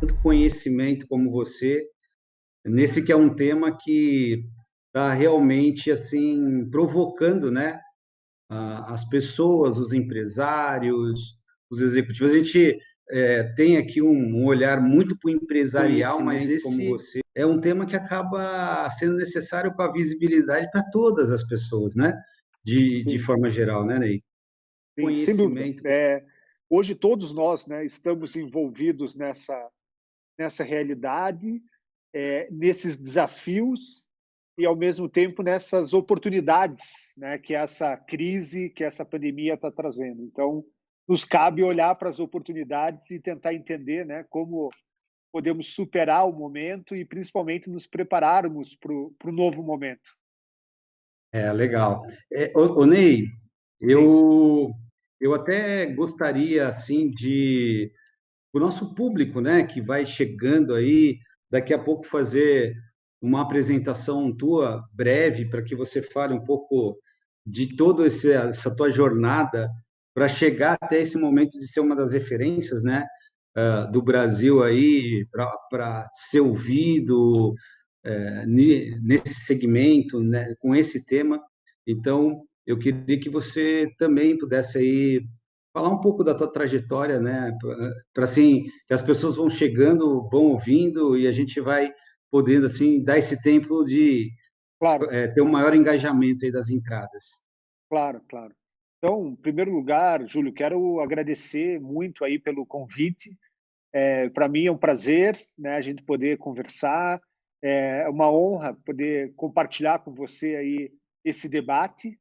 tanto conhecimento como você, nesse que é um tema que está realmente assim provocando, né, as pessoas, os empresários, os executivos. A gente tem aqui um olhar muito para o empresarial, mas esse é um tema que acaba sendo necessário para a visibilidade para todas as pessoas, né? De Sim, forma geral, né, Ney? sim, sem dúvida. Conhecimento. Hoje todos nós, né, estamos envolvidos nessa realidade, nesses desafios e, ao mesmo tempo, nessas oportunidades, né, que essa crise, que essa pandemia está trazendo. Então, nos cabe olhar para as oportunidades e tentar entender, né, como podemos superar o momento e, principalmente, nos prepararmos para o novo momento. Legal. Ney, Sim, eu, eu até gostaria, assim, de o nosso público, né, que vai chegando aí, daqui a pouco fazer uma apresentação tua breve para que você fale um pouco de toda essa tua jornada para chegar até esse momento de ser uma das referências, né, do Brasil aí para ser ouvido nesse segmento, né, com esse tema. Então, eu queria que você também pudesse aí falar um pouco da tua trajetória, né, para assim que as pessoas vão chegando, vão ouvindo e a gente vai podendo assim dar esse tempo de claro, ter um maior engajamento aí das entradas. claro, claro. Então, em primeiro lugar, Júlio, quero agradecer muito aí pelo convite. Para mim é um prazer, né, a gente poder conversar. É uma honra poder compartilhar com você aí esse debate.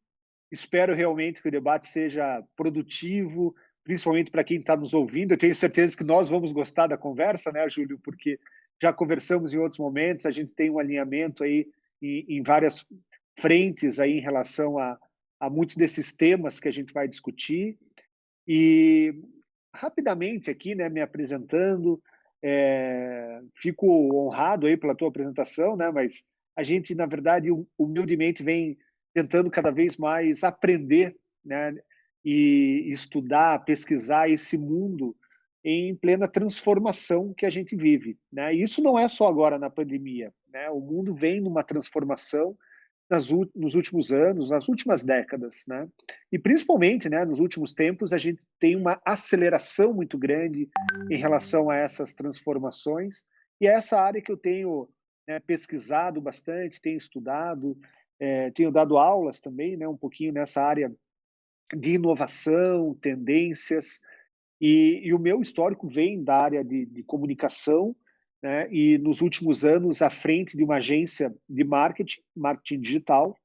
Espero realmente que o debate seja produtivo, principalmente para quem está nos ouvindo. Eu tenho certeza que nós vamos gostar da conversa, né, Júlio? Porque já conversamos em outros momentos, a gente tem um alinhamento aí em várias frentes aí em relação a muitos desses temas que a gente vai discutir. E rapidamente aqui, né, me apresentando, fico honrado aí pela tua apresentação, né, mas a gente, na verdade, humildemente vem tentando cada vez mais aprender, né, e estudar, pesquisar esse mundo em plena transformação que a gente vive, né? E isso não é só agora na pandemia, né? O mundo vem numa transformação nos últimos anos, nas últimas décadas, né? E principalmente, né, nos últimos tempos, a gente tem uma aceleração muito grande em relação a essas transformações, e é essa área que eu tenho, né, pesquisado bastante, tenho estudado, tenho dado aulas também, né, um pouquinho nessa área de inovação, tendências, e o meu histórico vem da área de comunicação, né, e nos últimos anos à frente de uma agência de marketing digital.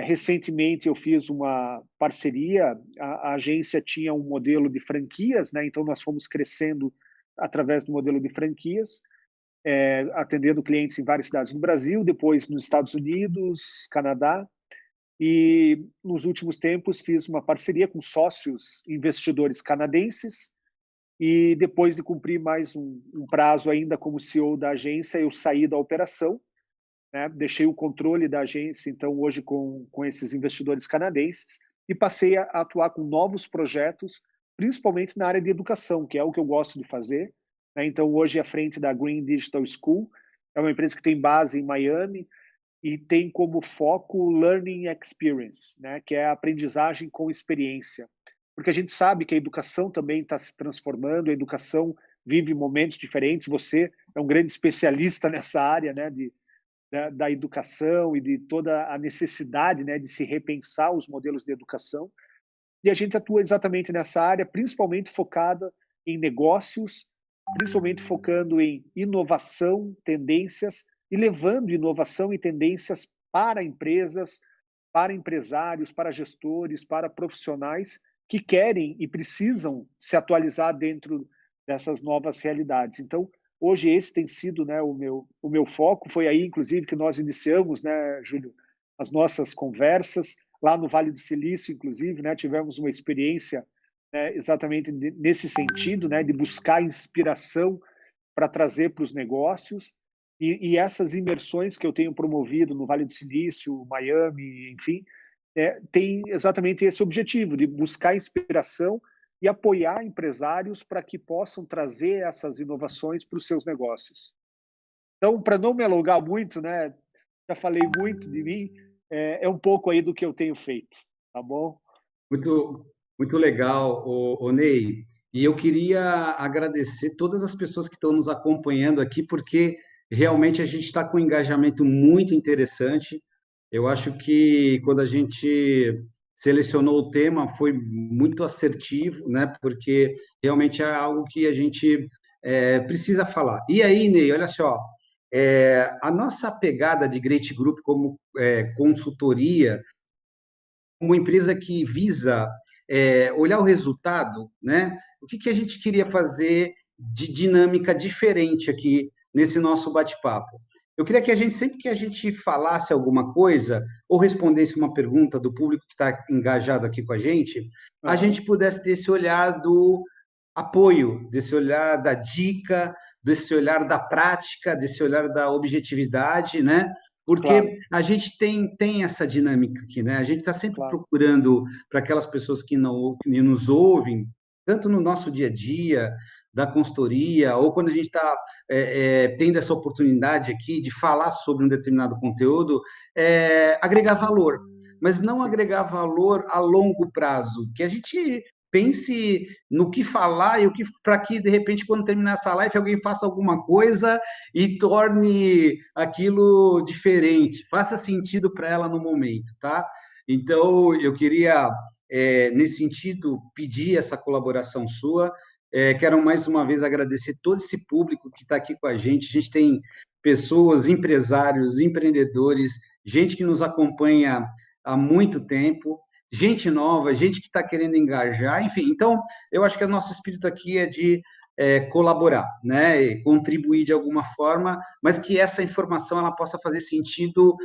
Recentemente eu fiz uma parceria, a agência tinha um modelo de franquias, né, então nós fomos crescendo através do modelo de franquias, atendendo clientes em várias cidades do Brasil, depois nos Estados Unidos, Canadá, e nos últimos tempos fiz uma parceria com sócios investidores canadenses, e depois de cumprir mais um prazo ainda como CEO da agência, eu saí da operação, né? Deixei o controle da agência, então, hoje com esses investidores canadenses, e passei a atuar com novos projetos, principalmente na área de educação, que é o que eu gosto de fazer, né? Então, hoje, à frente da Green Digital School, é uma empresa que tem base em Miami e tem como foco Learning Experience, né? Que é a aprendizagem com experiência. Porque a gente sabe que a educação também está se transformando, a educação vive momentos diferentes, você é um grande especialista nessa área, né? Da educação e de toda a necessidade, né, de se repensar os modelos de educação. E a gente atua exatamente nessa área, principalmente focada em negócios, principalmente focando em inovação, tendências e levando inovação e tendências para empresas, para empresários, para gestores, para profissionais que querem e precisam se atualizar dentro dessas novas realidades. Então, hoje esse tem sido, né, o meu foco. Foi aí, inclusive, que nós iniciamos, né, Júlio, as nossas conversas lá no Vale do Silício, inclusive, né, tivemos uma experiência, né, exatamente nesse sentido, né, de buscar inspiração para trazer para os negócios, e essas imersões que eu tenho promovido no Vale do Silício, Miami, enfim, tem exatamente esse objetivo, de buscar inspiração e apoiar empresários para que possam trazer essas inovações para os seus negócios. Então, para não me alongar muito, né, já falei muito de mim, é um pouco aí do que eu tenho feito, tá bom? Muito, muito legal, Ney. E eu queria agradecer todas as pessoas que estão nos acompanhando aqui, porque realmente a gente está com um engajamento muito interessante. Eu acho que quando a gente selecionou o tema foi muito assertivo, né? Porque realmente é algo que a gente precisa falar. E aí, Ney, olha só, a nossa pegada de Great Group como consultoria uma empresa que visa olhar o resultado, né? O que a gente queria fazer de dinâmica diferente aqui nesse nosso bate-papo? Eu queria que a gente, sempre que a gente falasse alguma coisa ou respondesse uma pergunta do público que está engajado aqui com a Aham, gente pudesse ter esse olhar do apoio, desse olhar da dica, desse olhar da prática, desse olhar da objetividade, né? claro, Porque a gente tem essa dinâmica aqui, né? A gente está sempre claro. procurando para aquelas pessoas que nos ouvem, tanto no nosso dia a dia, da consultoria, ou quando a gente está tendo essa oportunidade aqui de falar sobre um determinado conteúdo, agregar valor, mas não Sim, agregar valor a longo prazo, que a gente pense no que falar e o que para que de repente quando terminar essa live alguém faça alguma coisa e torne aquilo diferente, faça sentido para ela no momento, tá? Então eu queria nesse sentido pedir essa colaboração sua. Quero mais uma vez agradecer todo esse público que está aqui com a gente. A gente tem pessoas, empresários, empreendedores, gente que nos acompanha há muito tempo, gente nova, gente que está querendo engajar, enfim. Então, eu acho que o nosso espírito aqui é de colaborar, né, e contribuir de alguma forma, mas que essa informação ela possa fazer sentido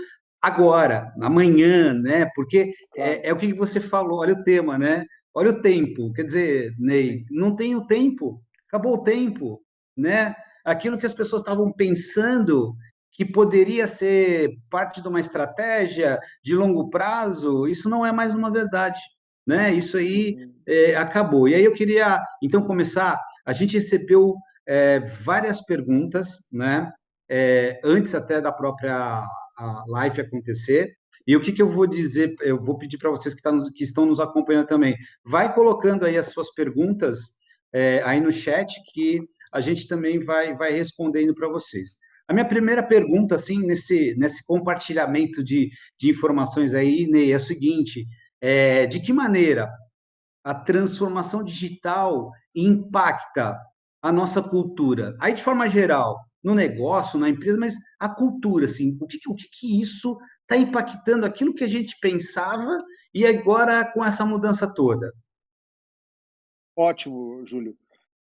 agora, amanhã, né? Porque claro, é o que você falou, olha o tema, né? Olha o tempo, quer dizer, Ney, sim. não tem o tempo, acabou o tempo, né? Aquilo que as pessoas estavam pensando que poderia ser parte de uma estratégia de longo prazo, isso não é mais uma verdade, né? Isso aí Uhum. acabou. E aí eu queria, então, começar. A gente recebeu várias perguntas, né? Antes até da própria live acontecer. E o que eu vou dizer? Eu vou pedir para vocês que estão nos acompanhando também. Vai colocando aí as suas perguntas aí no chat que a gente também vai respondendo para vocês. A minha primeira pergunta, assim, nesse compartilhamento de informações aí, Ney, é o seguinte: de que maneira a transformação digital impacta a nossa cultura? Aí, de forma geral, no negócio, na empresa, mas a cultura, assim, o que isso está impactando aquilo que a gente pensava e agora com essa mudança toda? Ótimo, Júlio.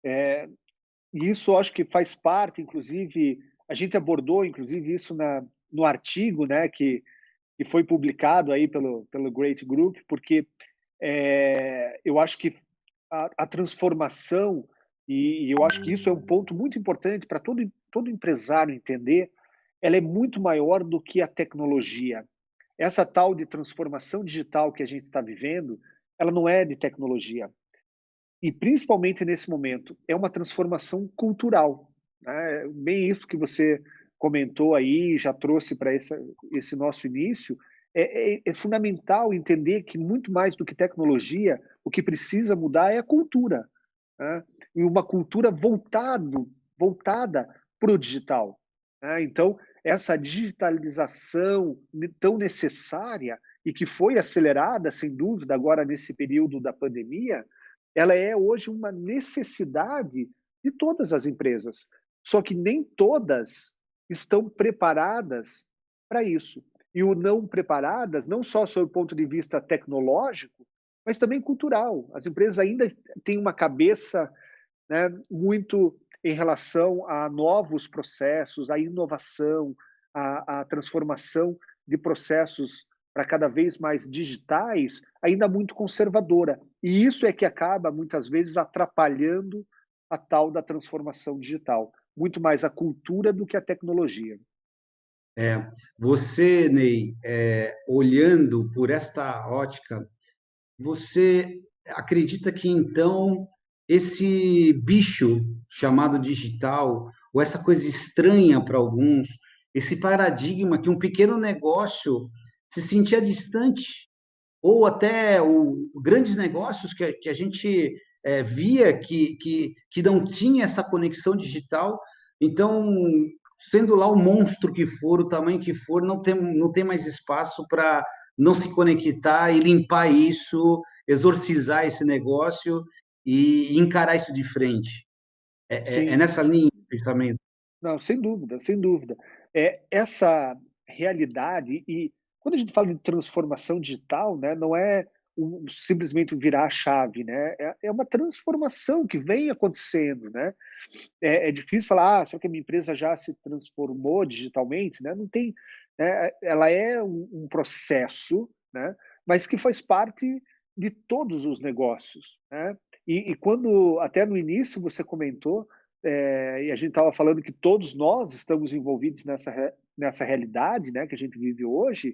E isso eu acho que faz parte, inclusive, a gente abordou, inclusive, isso no artigo, né, que foi publicado aí pelo Great Group, porque eu acho que a transformação, e eu acho que isso é um ponto muito importante para todo empresário entender, ela é muito maior do que a tecnologia. Essa tal de transformação digital que a gente está vivendo, ela não é de tecnologia. E principalmente nesse momento, é uma transformação cultural, né? Bem isso que você comentou aí, já trouxe para esse nosso início, é fundamental entender que muito mais do que tecnologia, o que precisa mudar é a cultura, né? E uma cultura voltada para o digital, né? Então, essa digitalização tão necessária e que foi acelerada, sem dúvida, agora nesse período da pandemia, ela é hoje uma necessidade de todas as empresas. Só que nem todas estão preparadas para isso. E o não preparadas, não só sob o ponto de vista tecnológico, mas também cultural. As empresas ainda têm uma cabeça, né, muito em relação a novos processos, a inovação, a transformação de processos para cada vez mais digitais, ainda muito conservadora. E isso é que acaba, muitas vezes, atrapalhando a tal da transformação digital. Muito mais a cultura do que a tecnologia. Você, Ney, olhando por esta ótica, você acredita que então esse bicho chamado digital, ou essa coisa estranha para alguns, esse paradigma que um pequeno negócio se sentia distante, ou até grandes negócios que a gente via que não tinha essa conexão digital, então, sendo lá o monstro que for, o tamanho que for, não tem mais espaço para não se conectar e limpar isso, exorcizar esse negócio e encarar isso de frente. É Sim. nessa linha de pensamento. Não, sem dúvida, sem dúvida. Essa realidade e quando a gente fala de transformação digital, né, não é simplesmente virar a chave, né, é uma transformação que vem acontecendo, né. É difícil falar: "Ah, será que a minha empresa já se transformou digitalmente?", né, não tem, ela é um processo, né, mas que faz parte de todos os negócios, né. E quando até no início você comentou, e a gente estava falando que todos nós estamos envolvidos nessa realidade, né, que a gente vive hoje,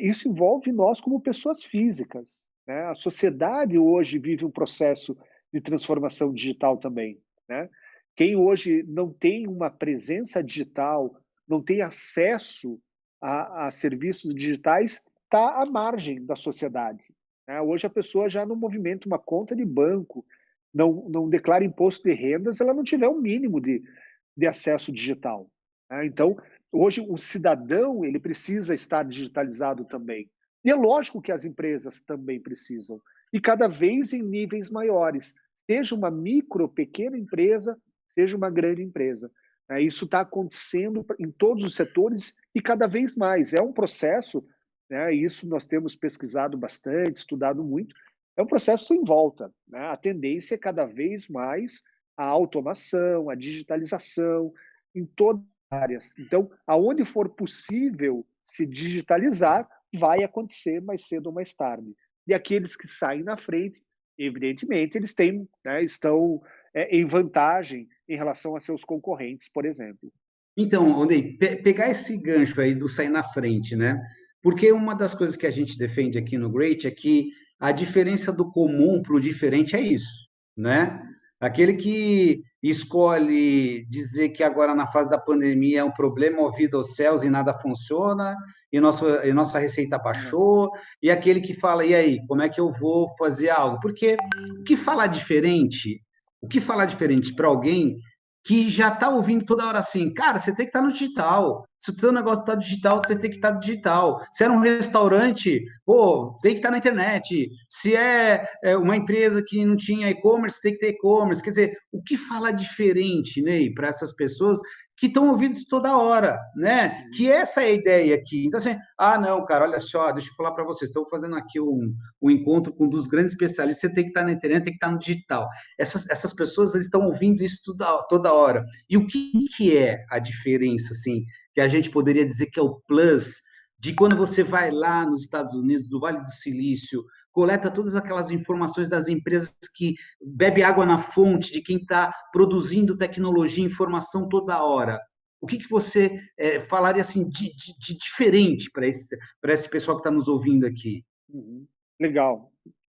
isso envolve nós como pessoas físicas, né. A sociedade hoje vive um processo de transformação digital também, né. Quem hoje não tem uma presença digital, não tem acesso a serviços digitais, está à margem da sociedade, né. Hoje a pessoa já não movimenta uma conta de banco, não declara imposto de renda se ela não tiver um mínimo de acesso digital, né. Então, hoje o cidadão, ele precisa estar digitalizado também. E é lógico que as empresas também precisam, e cada vez em níveis maiores, seja uma micro, pequena empresa, seja uma grande empresa, né. Isso está acontecendo em todos os setores e cada vez mais. É um processo, né, isso nós temos pesquisado bastante, estudado muito, é um processo sem volta, né. A tendência é cada vez mais a automação, a digitalização, em todas as áreas. Então, aonde for possível se digitalizar, vai acontecer mais cedo ou mais tarde. E aqueles que saem na frente, evidentemente, eles têm, né, estão em vantagem em relação a seus concorrentes, por exemplo. Então, Ondei, pegar esse gancho aí do sair na frente, né? Porque uma das coisas que a gente defende aqui no Great é que a diferença do comum para o diferente é isso, né? Aquele que escolhe dizer que agora na fase da pandemia é um problema ouvido aos céus e nada funciona, e nossa receita baixou, e aquele que fala, e aí, como é que eu vou fazer algo? Porque o que falar diferente, o que falar diferente para alguém que já está ouvindo toda hora assim, cara, você tem que estar no digital. Se o teu negócio está digital, você tem que estar digital. Se era um restaurante, pô, tem que estar na internet. Se é uma empresa que não tinha e-commerce, tem que ter e-commerce. Quer dizer, o que fala diferente, Ney, para essas pessoas que estão ouvindo isso toda hora, né? Uhum. Que essa é a ideia aqui. Então, assim, não, cara, olha só, deixa eu falar para vocês, estou fazendo aqui um encontro com um dos grandes especialistas, você tem que estar na internet, tem que estar no digital. Essas pessoas estão ouvindo isso toda hora. E o que é a diferença, assim, que a gente poderia dizer que é o plus de quando você vai lá nos Estados Unidos, do Vale do Silício, coleta todas aquelas informações das empresas que bebe água na fonte, de quem está produzindo tecnologia e informação toda hora. O que você falaria assim de diferente para esse pessoal que está nos ouvindo aqui? Uhum. Legal.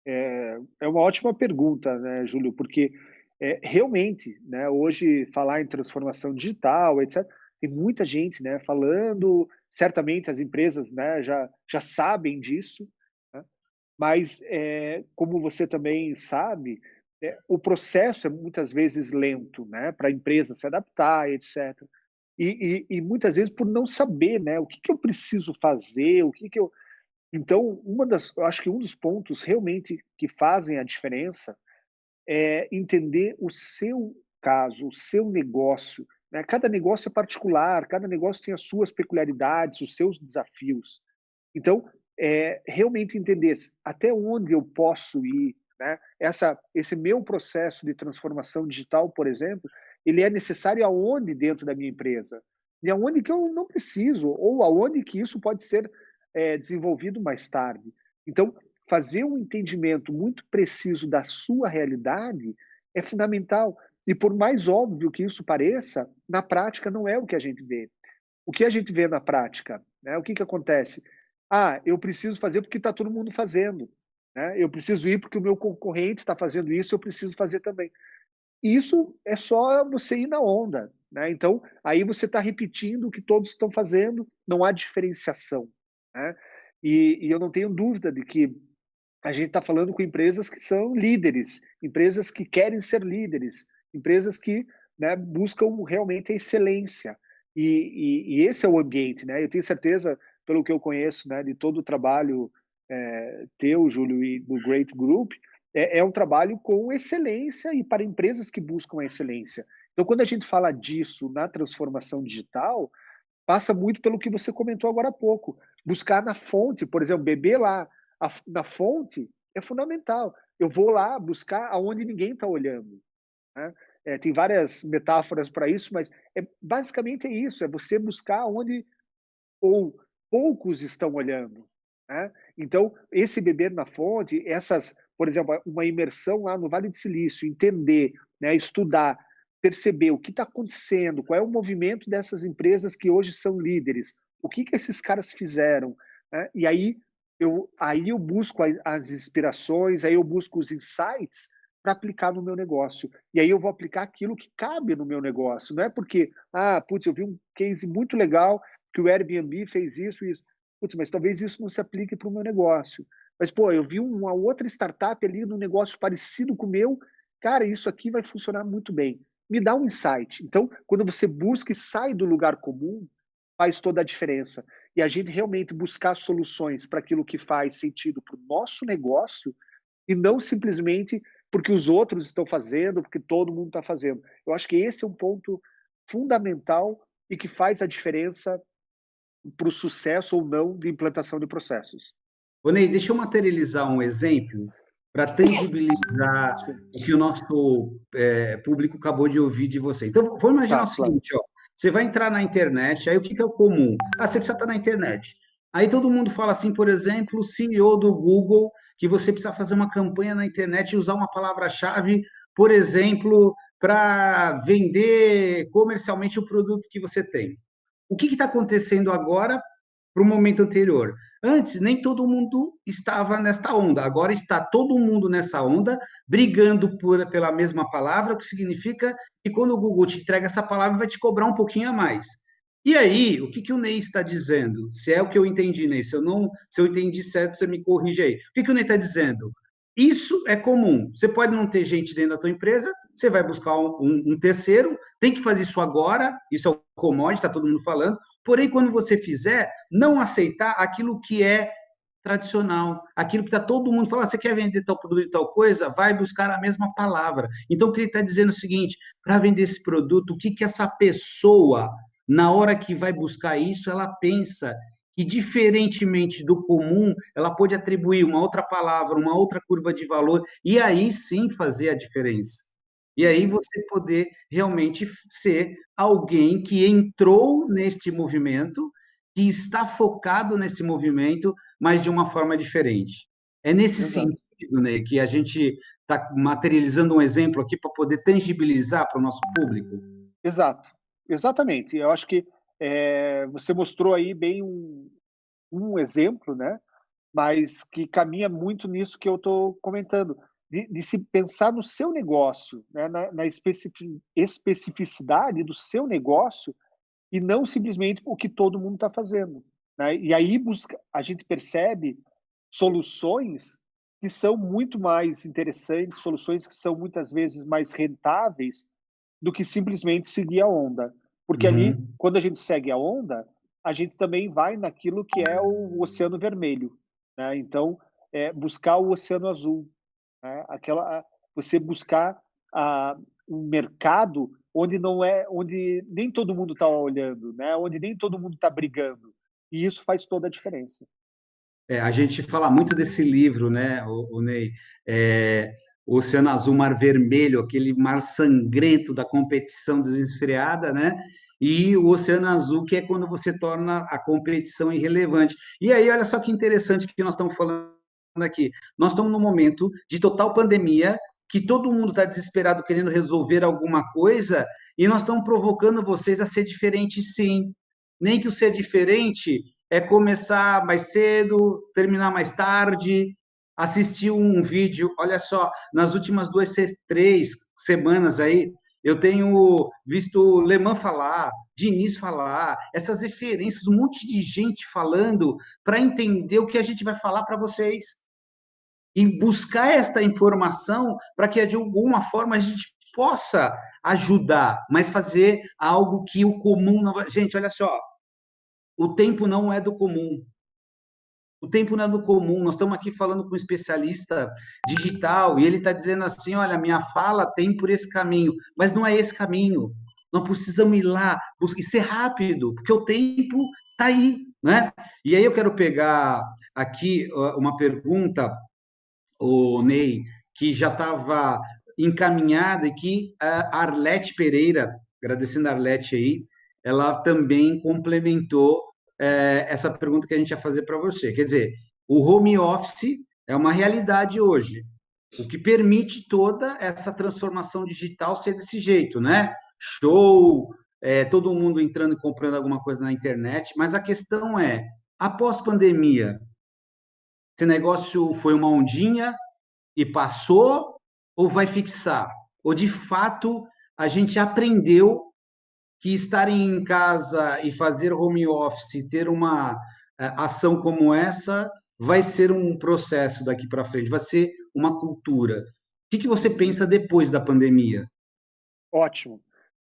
É uma ótima pergunta, né, Júlio, porque, realmente, né, hoje falar em transformação digital, etcétera, tem muita gente, né, falando, certamente as empresas, né, já sabem disso, né, mas, como você também sabe, o processo é muitas vezes lento, né, para a empresa se adaptar, etcétera. E muitas vezes por não saber, né, o que que eu preciso fazer, o que que eu então, eu acho que um dos pontos realmente que fazem a diferença é entender o seu caso, o seu negócio, né. Cada negócio é particular, cada negócio tem as suas peculiaridades, os seus desafios. Então, realmente entender até onde eu posso ir, né. Esse meu processo de transformação digital, por exemplo, ele é necessário aonde dentro da minha empresa, e aonde que eu não preciso, ou aonde que isso pode ser, desenvolvido mais tarde. Então, fazer um entendimento muito preciso da sua realidade é fundamental. E por mais óbvio que isso pareça, na prática não é o que a gente vê. O que a gente vê na prática, né, o que que acontece? "Ah, eu preciso fazer porque está todo mundo fazendo". né? Eu preciso ir porque o meu concorrente está fazendo isso, eu preciso fazer também. Isso é só você ir na onda, né? Então, aí você está repetindo o que todos estão fazendo, não há diferenciação, né? E eu não tenho dúvida de que a gente está falando com empresas que são líderes, empresas que querem ser líderes, empresas que, né, buscam realmente a excelência. E esse é o ambiente, né? Eu tenho certeza, pelo que eu conheço, né, de todo o trabalho teu, Júlio, e do Great Group, é um trabalho com excelência e para empresas que buscam a excelência. Então, quando a gente fala disso na transformação digital, passa muito pelo que você comentou agora há pouco. Buscar na fonte, por exemplo, beber lá na fonte é fundamental. Eu vou lá buscar aonde ninguém está olhando, né? Tem várias metáforas para isso, mas basicamente é isso, é você buscar onde ou poucos estão olhando, né? Então, esse beber na fonte, essas, por exemplo, uma imersão lá no Vale do Silício, entender, né, estudar, perceber o que está acontecendo, qual é o movimento dessas empresas que hoje são líderes, o que esses caras fizeram, né? E aí eu busco as inspirações, aí eu busco os insights para aplicar no meu negócio. E aí eu vou aplicar aquilo que cabe no meu negócio. Não é porque, putz, eu vi um case muito legal que o Airbnb fez isso e isso. Putz, mas talvez isso não se aplique para o meu negócio. Mas, pô, eu vi uma outra startup ali num negócio parecido com o meu, cara, isso aqui vai funcionar muito bem. Me dá um insight. Então, quando você busca e sai do lugar comum, faz toda a diferença. E a gente realmente buscar soluções para aquilo que faz sentido para o nosso negócio e não simplesmente porque os outros estão fazendo, porque todo mundo está fazendo. Eu acho que esse é um ponto fundamental e que faz a diferença para o sucesso ou não de implantação de processos. Ô, Ney, deixa eu materializar um exemplo para tangibilizar Desculpa. o que o nosso público acabou de ouvir de você. Então, vamos imaginar o Tá, claro. seguinte, ó, você vai entrar na internet, aí o que é o comum? Você precisa estar na internet. Aí todo mundo fala assim, por exemplo, o CEO do Google, que você precisa fazer uma campanha na internet e usar uma palavra-chave, por exemplo, para vender comercialmente o produto que você tem. O que está acontecendo agora para o momento anterior? Antes, nem todo mundo estava nesta onda. Agora está todo mundo nessa onda, brigando pela mesma palavra, o que significa que quando o Google te entrega essa palavra, vai te cobrar um pouquinho a mais. E aí, o que o Ney está dizendo? Se é o que eu entendi, Ney, se eu entendi certo, você me corrige aí. O que o Ney está dizendo? Isso é comum. Você pode não ter gente dentro da tua empresa, você vai buscar um terceiro, tem que fazer isso agora, isso é o commodity, está todo mundo falando. Porém, quando você fizer, não aceitar aquilo que é tradicional, aquilo que está todo mundo falando, você quer vender tal produto e tal coisa, vai buscar a mesma palavra. Então, o que ele está dizendo é o seguinte, para vender esse produto, o que essa pessoa, na hora que vai buscar isso, ela pensa que, diferentemente do comum, ela pode atribuir uma outra palavra, uma outra curva de valor, e aí sim fazer a diferença. E aí você poder realmente ser alguém que entrou neste movimento, que está focado nesse movimento, mas de uma forma diferente. É nesse Exato. sentido, né, que a gente está materializando um exemplo aqui para poder tangibilizar para o nosso público. Exato. Exatamente. Eu acho que você mostrou aí bem um exemplo, né? Mas que caminha muito nisso que eu estou comentando, de se pensar no seu negócio, né? Na especificidade do seu negócio e não simplesmente o que todo mundo está fazendo, né? E aí a gente percebe soluções que são muito mais interessantes, soluções que são muitas vezes mais rentáveis do que simplesmente seguir a onda. Porque ali, Uhum. quando a gente segue a onda, a gente também vai naquilo que é o oceano vermelho, né? Então, buscar o oceano azul, né? Você buscar um mercado onde nem todo mundo está olhando, né? Onde nem todo mundo está brigando. E isso faz toda a diferença. A gente fala muito desse livro, né, o Ney? O Oceano Azul, Mar Vermelho, aquele mar sangrento da competição desenfreada, né? E o Oceano Azul, que é quando você torna a competição irrelevante. E aí, olha só que interessante que nós estamos falando aqui. Nós estamos num momento de total pandemia, que todo mundo está desesperado querendo resolver alguma coisa, e nós estamos provocando vocês a ser diferente, sim. Nem que o ser diferente é começar mais cedo, terminar mais tarde, assistir um vídeo. Olha só, nas últimas 3 semanas aí, eu tenho visto Leman falar, Diniz falar, essas referências, um monte de gente falando para entender o que a gente vai falar para vocês. E buscar esta informação para que, de alguma forma, a gente possa ajudar, mas fazer algo que o comum não vai. Gente, olha só, o tempo não é do comum. O tempo não é do comum. Nós estamos aqui falando com um especialista digital e ele está dizendo assim: olha, minha fala tem por esse caminho, mas não é esse caminho. Nós precisamos ir lá, buscar, e ser rápido, porque o tempo está aí, né? E aí eu quero pegar aqui uma pergunta, o Ney, que já estava encaminhada e que a Arlete Pereira, agradecendo a Arlete aí, ela também complementou essa pergunta que a gente ia fazer para você. Quer dizer, o home office é uma realidade hoje, o que permite toda essa transformação digital ser desse jeito, né? Show, todo mundo entrando e comprando alguma coisa na internet, mas a questão é, após pandemia, esse negócio foi uma ondinha e passou ou vai fixar? Ou de fato a gente aprendeu que estar em casa e fazer home office, ter uma ação como essa, vai ser um processo daqui para frente, vai ser uma cultura. O que você pensa depois da pandemia? Ótimo.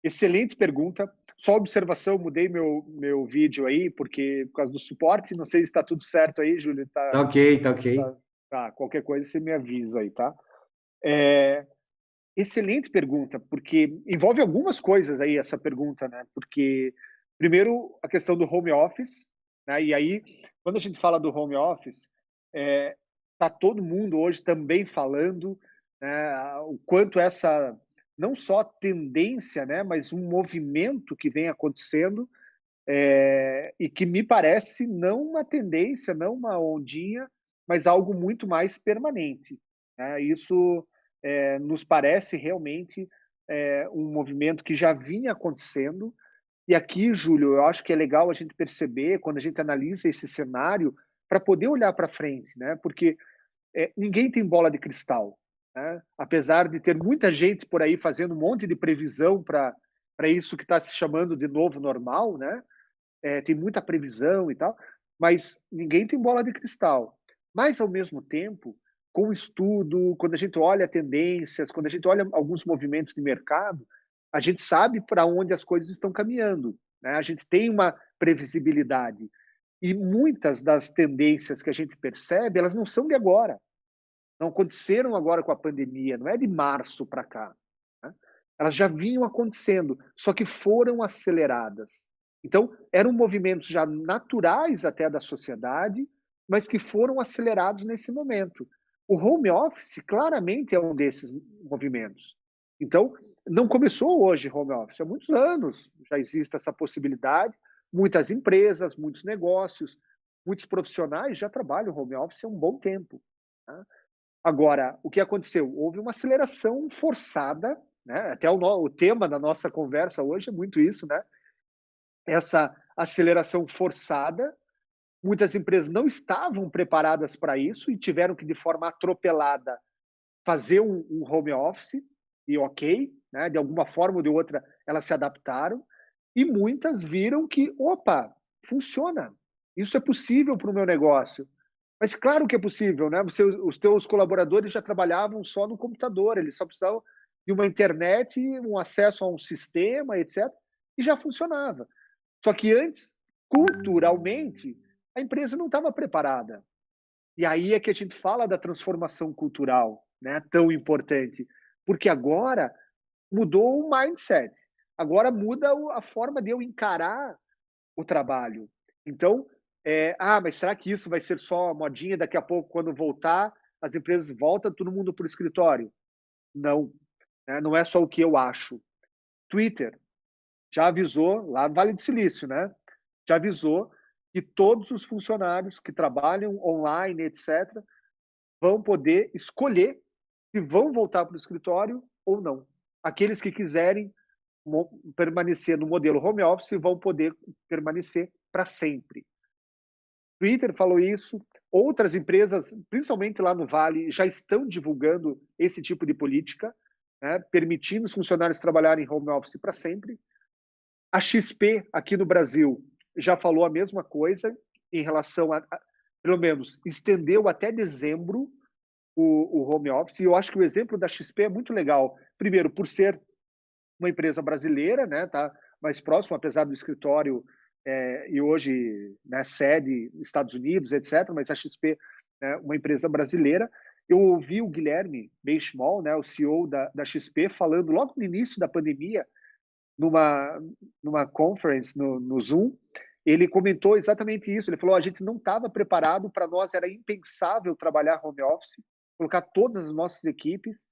Excelente pergunta. Só observação, mudei meu vídeo aí, porque por causa do suporte, não sei se está tudo certo aí, Júlio. Tá ok, tá ok. Tá, qualquer coisa você me avisa aí, tá? Excelente pergunta, porque envolve algumas coisas aí essa pergunta, né? Porque, primeiro, a questão do home office, né? E aí, quando a gente fala do home office, tá todo mundo hoje também falando, né, o quanto essa, não só tendência, né, mas um movimento que vem acontecendo, e que me parece não uma tendência, não uma ondinha, mas algo muito mais permanente, né? Isso nos parece realmente um movimento que já vinha acontecendo. E aqui, Júlio, eu acho que é legal a gente perceber, quando a gente analisa esse cenário, para poder olhar para frente, né? Porque ninguém tem bola de cristal, né? Apesar de ter muita gente por aí fazendo um monte de previsão para isso que está se chamando de novo normal, né? Tem muita previsão e tal, mas ninguém tem bola de cristal. Mas, ao mesmo tempo, com o estudo, quando a gente olha tendências, quando a gente olha alguns movimentos de mercado, a gente sabe para onde as coisas estão caminhando, né? A gente tem uma previsibilidade. E muitas das tendências que a gente percebe, elas não são de agora. Não aconteceram agora com a pandemia, não é de março para cá, né? Elas já vinham acontecendo, só que foram aceleradas. Então, eram movimentos já naturais até da sociedade, mas que foram acelerados nesse momento. O home office claramente é um desses movimentos. Então, não começou hoje home office, há muitos anos já existe essa possibilidade. Muitas empresas, muitos negócios, muitos profissionais já trabalham home office há um bom tempo, né? Agora, o que aconteceu? Houve uma aceleração forçada, né? Até o tema da nossa conversa hoje é muito isso, né? Essa aceleração forçada. Muitas empresas não estavam preparadas para isso e tiveram que, de forma atropelada, fazer um home office, e ok, né? De alguma forma ou de outra, elas se adaptaram, e muitas viram que, opa, funciona, isso é possível para o meu negócio. Mas claro que é possível, né? Os teus colaboradores já trabalhavam só no computador, eles só precisavam de uma internet, um acesso a um sistema, etc., e já funcionava. Só que antes, culturalmente, a empresa não estava preparada. E aí é que a gente fala da transformação cultural, né? Tão importante. Porque agora mudou o mindset. Agora muda a forma de eu encarar o trabalho. Então, mas será que isso vai ser só modinha? Daqui a pouco, quando voltar, as empresas voltam todo mundo para o escritório? Não, né? Não é só o que eu acho. Twitter já avisou, lá no Vale do Silício, né? Já avisou que todos os funcionários que trabalham online, etc., vão poder escolher se vão voltar para o escritório ou não. Aqueles que quiserem permanecer no modelo home office vão poder permanecer para sempre. Twitter falou isso, Outras empresas, principalmente lá no Vale, já estão divulgando esse tipo de política, né, permitindo os funcionários trabalharem em home office para sempre. A XP, aqui no Brasil, já falou a mesma coisa em relação pelo menos, estendeu até dezembro o home office. E eu acho que o exemplo da XP é muito legal. Primeiro, por ser uma empresa brasileira, né, tá mais próximo, apesar do escritório e hoje, né, sede Estados Unidos, etc., mas a XP é uma empresa brasileira. Eu ouvi o Guilherme Benchimol, né, o CEO da XP, falando logo no início da pandemia, numa conference no Zoom, ele comentou exatamente isso. Ele falou: a gente não estava preparado, para nós era impensável trabalhar home office, colocar todas as nossas equipes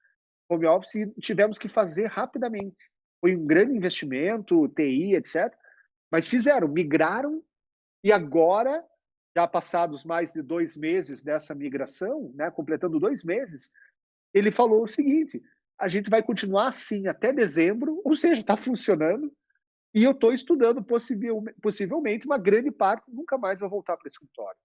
home office, e tivemos que fazer rapidamente. Foi um grande investimento, TI, etc. Mas fizeram, migraram, e agora, já passados mais de 2 meses dessa migração, né, completando 2 meses, ele falou o seguinte: a gente vai continuar assim até dezembro, ou seja, está funcionando, e eu estou estudando possivelmente uma grande parte nunca mais vai voltar para o escritório.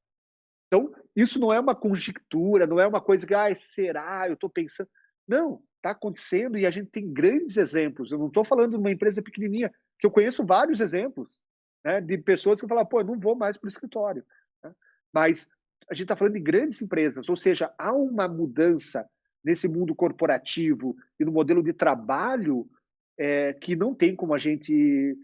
Então, isso não é uma conjectura, não é uma coisa que, será, eu estou pensando. Não, está acontecendo, e a gente tem grandes exemplos. Eu não estou falando de uma empresa pequenininha, que eu conheço vários exemplos, né, de pessoas que falam: pô, eu não vou mais para o escritório. Né? Mas a gente está falando de grandes empresas, ou seja, há uma mudança nesse mundo corporativo e no modelo de trabalho que não tem como a gente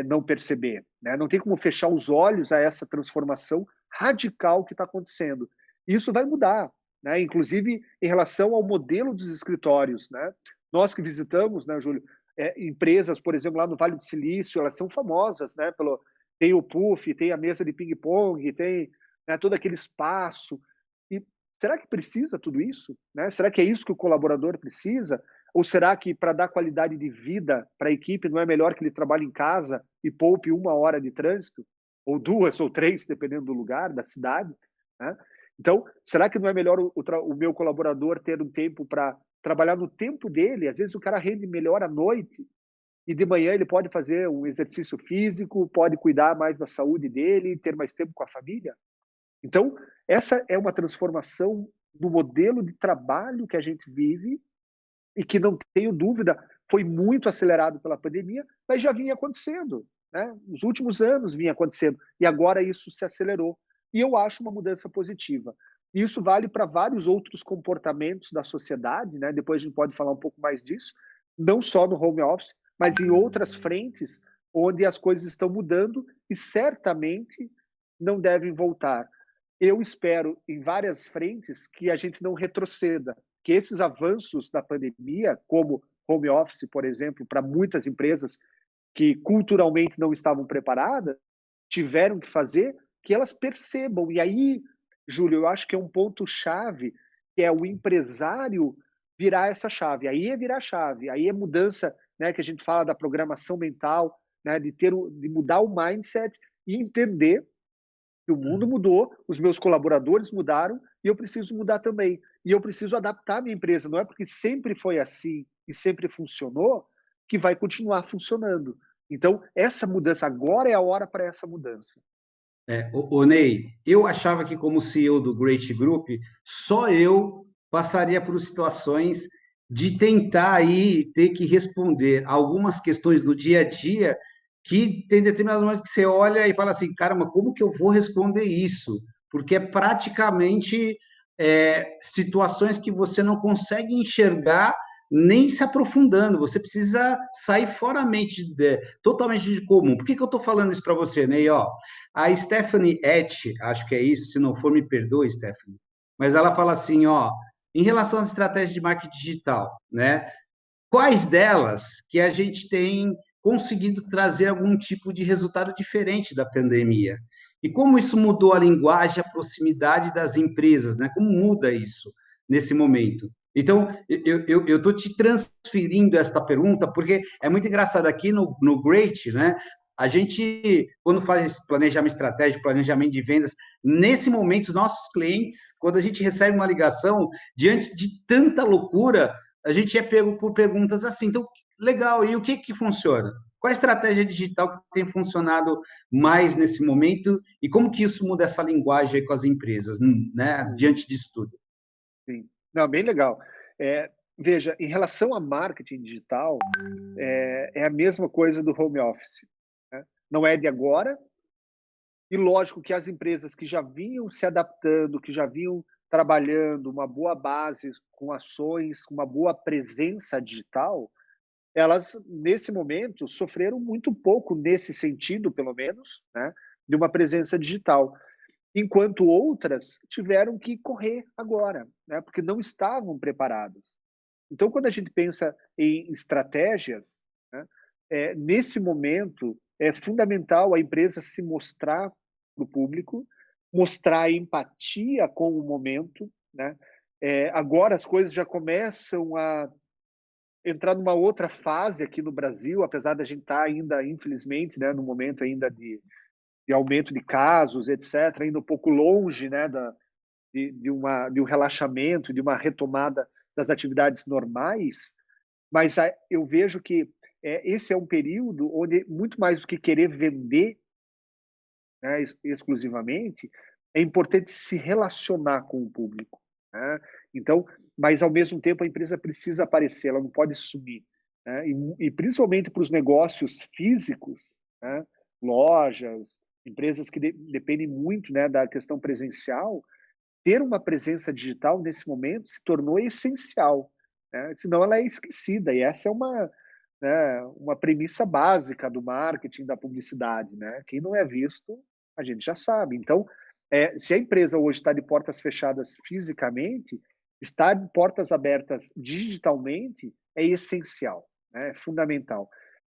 não perceber, né? Não tem como fechar os olhos a essa transformação radical que está acontecendo. Isso vai mudar, né? Inclusive em relação ao modelo dos escritórios, né? Nós que visitamos, né, Júlio, empresas, por exemplo, lá no Vale do Silício, elas são famosas, né? Tem o puff, tem a mesa de ping-pong, tem, né, todo aquele espaço. E será que precisa tudo isso? Né? Será que é isso que o colaborador precisa? Ou será que, para dar qualidade de vida para a equipe, não é melhor que ele trabalhe em casa e poupe 1 hora de trânsito? Ou 2, ou 3, dependendo do lugar, da cidade? Né? Então, será que não é melhor o meu colaborador ter um tempo para trabalhar no tempo dele? Às vezes o cara rende melhor à noite, e de manhã ele pode fazer um exercício físico, pode cuidar mais da saúde dele, ter mais tempo com a família. Então, essa é uma transformação do modelo de trabalho que a gente vive, e que, não tenho dúvida, foi muito acelerado pela pandemia, mas já vinha acontecendo, né? Nos últimos anos vinha acontecendo, e agora isso se acelerou. E eu acho uma mudança positiva. E isso vale para vários outros comportamentos da sociedade, né? Depois a gente pode falar um pouco mais disso, não só no home office, mas em outras frentes onde as coisas estão mudando e certamente não devem voltar. Eu espero, em várias frentes, que a gente não retroceda, que esses avanços da pandemia, como home office, por exemplo, para muitas empresas que culturalmente não estavam preparadas, tiveram que fazer, que elas percebam. E aí, Júlio, eu acho que é um ponto-chave, que é o empresário virar essa chave. Aí é virar chave, aí é mudança, né, que a gente fala da programação mental, né, de mudar o mindset e entender que o mundo mudou, os meus colaboradores mudaram, e eu preciso mudar também. E eu preciso adaptar a minha empresa. Não é porque sempre foi assim e sempre funcionou que vai continuar funcionando. Então, essa mudança, agora é a hora para essa mudança. Ney, eu achava que, como CEO do Great Group, só eu passaria por situações de tentar aí ter que responder algumas questões do dia a dia, que tem determinados momentos que você olha e fala assim: caramba, como que eu vou responder isso? Porque é praticamente situações que você não consegue enxergar nem se aprofundando, você precisa sair fora a mente totalmente de comum. Por que eu estou falando isso para você, Ney? Ó, a Stephanie Etch, acho que é isso, se não for, me perdoe, Stephanie, mas ela fala assim, ó, em relação às estratégias de marketing digital, né? Quais delas que a gente tem conseguido trazer algum tipo de resultado diferente da pandemia? E como isso mudou a linguagem, a proximidade das empresas, né? Como muda isso nesse momento? Então, eu estou te transferindo esta pergunta, porque é muito engraçado aqui no Great, né? A gente, quando faz esse planejamento estratégico, planejamento de vendas, nesse momento, os nossos clientes, quando a gente recebe uma ligação, diante de tanta loucura, a gente é pego por perguntas assim. Então, legal, e o que funciona? Qual a estratégia digital que tem funcionado mais nesse momento e como que isso muda essa linguagem aí com as empresas, né, Uhum. diante disso tudo? Sim. Não, bem legal. Veja, em relação a marketing digital, é a mesma coisa do home office, né? Não é de agora, e lógico que as empresas que já vinham se adaptando, que já vinham trabalhando uma boa base com ações, com uma boa presença digital, elas, nesse momento, sofreram muito pouco nesse sentido, pelo menos, né, de uma presença digital. Enquanto outras tiveram que correr agora, né, porque não estavam preparadas. Então, quando a gente pensa em estratégias, né, nesse momento é fundamental a empresa se mostrar para o público, mostrar empatia com o momento, né? Agora as coisas já começam a entrar numa outra fase aqui no Brasil, apesar da gente estar ainda, infelizmente, né, no momento ainda de aumento de casos, etc., ainda um pouco longe, né, de um relaxamento, de uma retomada das atividades normais, mas eu vejo que esse é um período onde, muito mais do que querer vender, né, exclusivamente, é importante se relacionar com o público, né? Então, mas ao mesmo tempo a empresa precisa aparecer, ela não pode sumir, né? E principalmente para os negócios físicos, né? Lojas, empresas que dependem muito, né, da questão presencial, ter uma presença digital nesse momento se tornou essencial, né? Senão ela é esquecida, e essa é uma premissa básica do marketing, da publicidade, né? Quem não é visto, a gente já sabe. Então, se a empresa hoje está de portas fechadas fisicamente, estar de portas abertas digitalmente é essencial, né? É fundamental.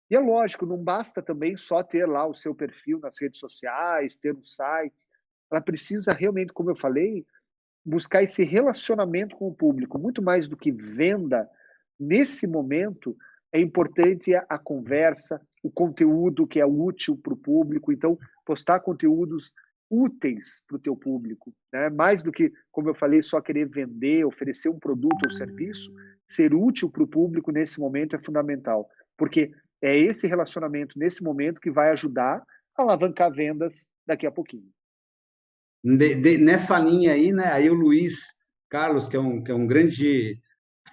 E é lógico, não basta também só ter lá o seu perfil nas redes sociais, ter um site. Ela precisa realmente, como eu falei, buscar esse relacionamento com o público, muito mais do que venda. Nesse momento, é importante a conversa, o conteúdo que é útil para o público. Então, postar conteúdos úteis para o teu público, né? Mais do que, como eu falei, só querer vender, oferecer um produto ou serviço, ser útil para o público nesse momento é fundamental, porque é esse relacionamento nesse momento que vai ajudar a alavancar vendas daqui a pouquinho. Nessa linha aí, né? Aí o Luiz Carlos, que é um grande,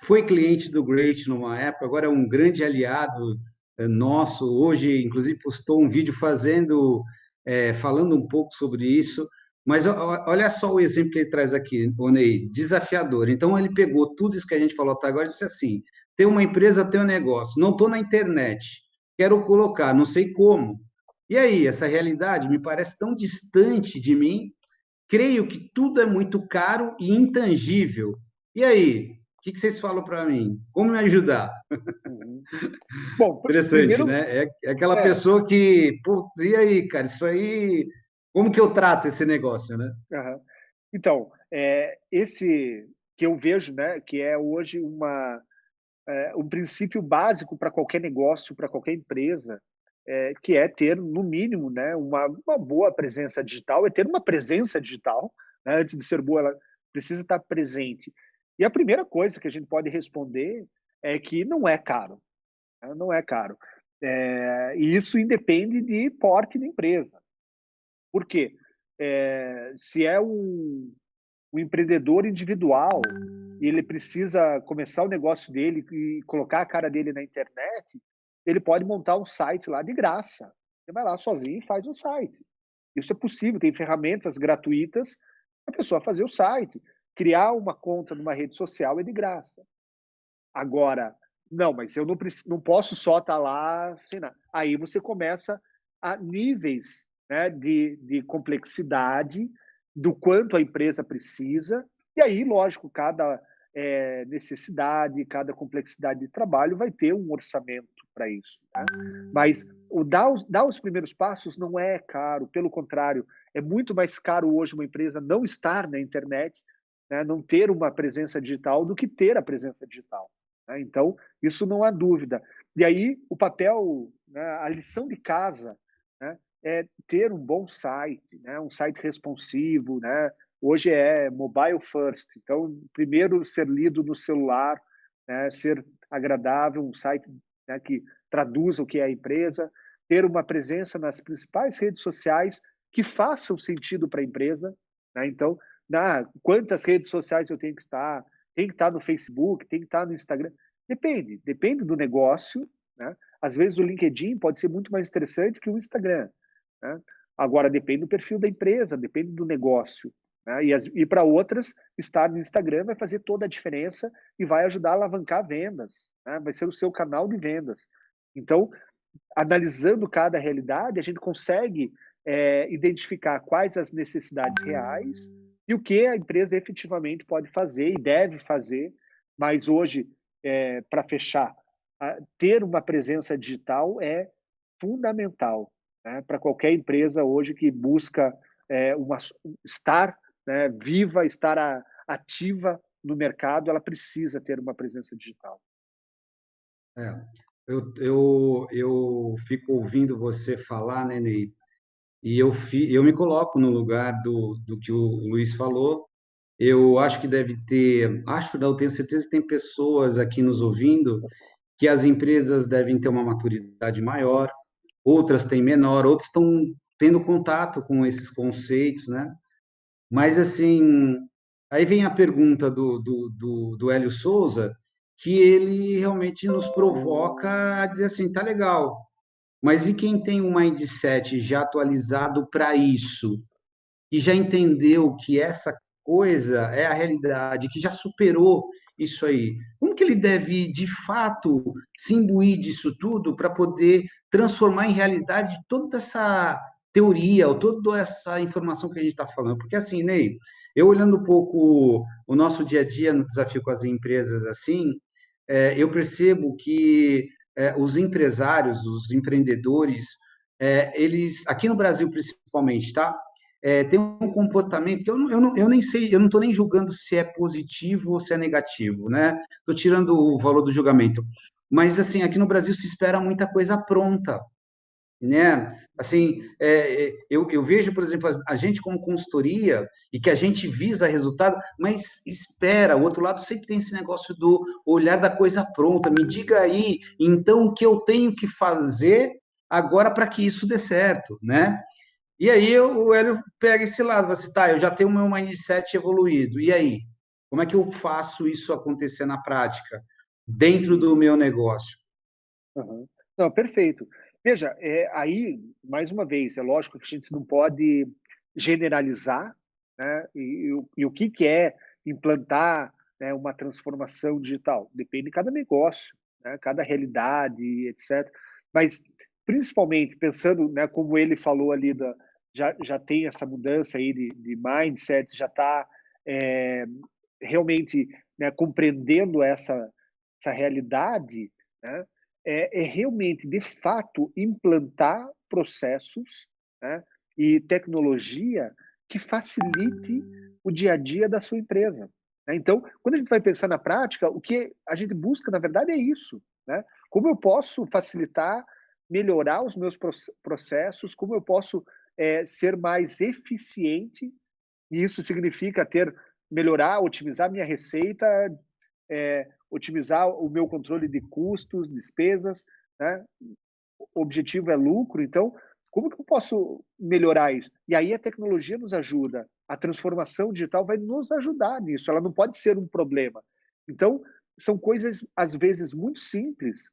foi cliente do Great numa época, agora é um grande aliado nosso. Hoje, inclusive, postou um vídeo falando um pouco sobre isso. Mas olha só o exemplo que ele traz aqui, Onei, desafiador. Então, ele pegou tudo isso que a gente falou até agora e disse assim: tem uma empresa, tem um negócio, não estou na internet, quero colocar, não sei como. E aí, essa realidade me parece tão distante de mim. Creio que tudo é muito caro e intangível. E aí, o que vocês falam para mim? Como me ajudar? Uhum. Bom, Interessante, primeiro, né? É aquela é, pessoa que, putz, e aí, cara, isso aí, como que eu trato esse negócio, né? aham. Então, esse que eu vejo, né, que é hoje um princípio básico para qualquer negócio, para qualquer empresa, que é ter, no mínimo, né, uma boa presença digital, é ter uma presença digital, né, antes de ser boa, ela precisa estar presente. E a primeira coisa que a gente pode responder é que não é caro, né, não é caro. E isso independe de porte da empresa. Por quê? Se é um empreendedor individual e ele precisa começar o negócio dele e colocar a cara dele na internet, ele pode montar um site lá de graça. Você vai lá sozinho e faz um site. Isso é possível, tem ferramentas gratuitas para a pessoa fazer o site. Criar uma conta numa rede social é de graça. Agora, não, mas eu não posso só estar lá sem nada. Aí você começa a níveis, né, de complexidade, do quanto a empresa precisa, e aí, lógico, cada necessidade, cada complexidade de trabalho vai ter um orçamento para isso. Né? Mas dar os primeiros passos não é caro, pelo contrário, é muito mais caro hoje uma empresa não estar na internet, né, não ter uma presença digital, do que ter a presença digital. Né? Então, isso não há dúvida. E aí, o papel, né, a lição de casa, né, é ter um bom site, né, um site responsivo. Né? Hoje é mobile first, então, primeiro ser lido no celular, né, ser agradável, um site né, que traduza o que é a empresa, ter uma presença nas principais redes sociais que façam sentido para a empresa, né? Então, quantas redes sociais eu tenho que estar? Tem que estar no Facebook, tem que estar no Instagram. Depende do negócio, né? Às vezes o LinkedIn pode ser muito mais interessante que o Instagram, né? Agora, depende do perfil da empresa, depende do negócio, né? E para outras, estar no Instagram vai fazer toda a diferença e vai ajudar a alavancar vendas, né? Vai ser o seu canal de vendas. Então, analisando cada realidade, a gente consegue identificar quais as necessidades reais e o que a empresa efetivamente pode fazer e deve fazer. Mas hoje, para fechar, ter uma presença digital é fundamental, né, para qualquer empresa hoje que busca estar, né, viva, estar ativa no mercado, ela precisa ter uma presença digital. É, eu fico ouvindo você falar, né, Ney? E eu me coloco no lugar do que o Luiz falou. Eu acho que deve ter, acho não, tenho certeza que tem pessoas aqui nos ouvindo que as empresas devem ter uma maturidade maior, outras têm menor, outras estão tendo contato com esses conceitos, né? Mas, assim, aí vem a pergunta do Hélio Souza, que ele realmente nos provoca a dizer assim, tá legal, mas e quem tem um mindset já atualizado para isso? Que já entendeu que essa coisa é a realidade, que já superou isso aí. Como que ele deve, de fato, se imbuir disso tudo para poder transformar em realidade toda essa teoria, ou toda essa informação que a gente está falando? Porque assim, Ney, eu olhando um pouco o nosso dia a dia no desafio com as empresas assim, eu percebo que os empresários, os empreendedores, eles, aqui no Brasil principalmente, tá? Tem um comportamento que eu nem sei, eu não estou nem julgando se é positivo ou se é negativo, né? Estou tirando o valor do julgamento. Mas, assim, aqui no Brasil se espera muita coisa pronta, né? Assim, eu vejo, por exemplo, a gente como consultoria e que a gente visa resultado, mas espera, o outro lado sempre tem esse negócio do olhar da coisa pronta. Me diga aí, então, o que eu tenho que fazer agora para que isso dê certo, né? E aí o Hélio pega esse lado, vai assim, tá, eu já tenho o meu mindset evoluído, e aí? Como é que eu faço isso acontecer na prática, dentro do meu negócio? Uhum. Não, perfeito. Veja, aí, mais uma vez, é lógico que a gente não pode generalizar, né? E o que é implantar, né, uma transformação digital? Depende de cada negócio, né, cada realidade, etc. Mas, principalmente, pensando, né, como ele falou ali, já tem essa mudança aí de mindset, já está realmente, né, compreendendo essa realidade, né? Realmente, de fato, implantar processos, né, e tecnologia que facilite o dia a dia da sua empresa, né? Então, quando a gente vai pensar na prática, o que a gente busca, na verdade, é isso, né? Como eu posso facilitar, melhorar os meus processos, como eu posso ser mais eficiente, e isso significa melhorar, otimizar minha receita, otimizar o meu controle de custos, despesas, né? O objetivo é lucro, então como que eu posso melhorar isso? E aí a tecnologia nos ajuda, a transformação digital vai nos ajudar nisso, ela não pode ser um problema. Então, são coisas, às vezes, muito simples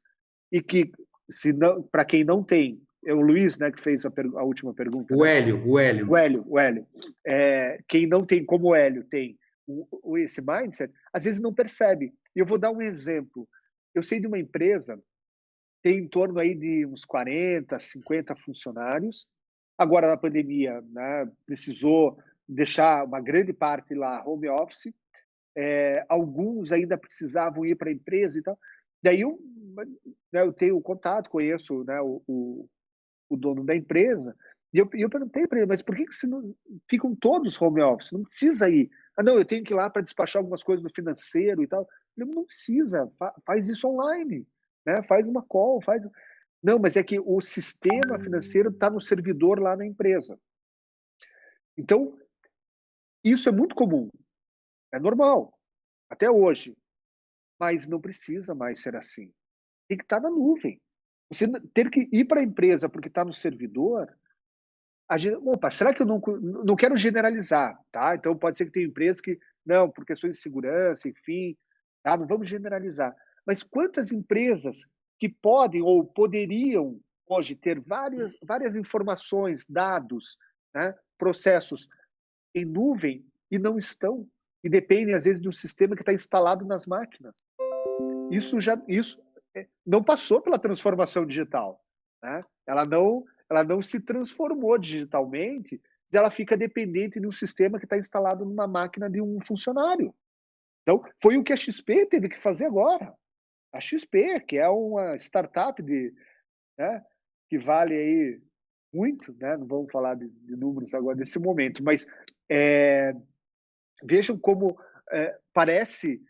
e que, se não, para quem não tem, é o Luiz, né, que fez a última pergunta, O né? Hélio, o Hélio. O Hélio. Quem não tem, como o Hélio tem esse mindset, às vezes não percebe. E eu vou dar um exemplo. Eu sei de uma empresa, tem em torno aí de uns 40, 50 funcionários. Agora, na pandemia, né, precisou deixar uma grande parte lá home office. Alguns ainda precisavam ir para a empresa e tal. Daí eu tenho contato, conheço, né, o dono da empresa, e eu perguntei para ele, mas por que não, ficam todos home office? Não precisa ir. Ah, não, eu tenho que ir lá para despachar algumas coisas do financeiro e tal. Eu não precisa, faz isso online, né? Faz uma call, faz. Não, mas é que o sistema financeiro está no servidor lá na empresa. Então, isso é muito comum, é normal, até hoje, mas não precisa mais ser assim. tem que estar na nuvem. Você ter que ir para a empresa porque está no servidor, opa, será que eu não quero generalizar, tá? Então pode ser que tenha empresas que, não, por questões de segurança, enfim, tá? Não vamos generalizar. Mas quantas empresas que podem ou poderiam hoje ter várias informações, dados, né, processos em nuvem e não estão, e dependem às vezes de um sistema que está instalado nas máquinas. Isso não passou pela transformação digital, né? Ela não se transformou digitalmente, ela fica dependente de um sistema que está instalado numa máquina de um funcionário. Então, foi o que a XP teve que fazer agora. A XP, que é uma startup né, que vale aí muito, né? Não vamos falar de números agora nesse momento, mas é, vejam como parece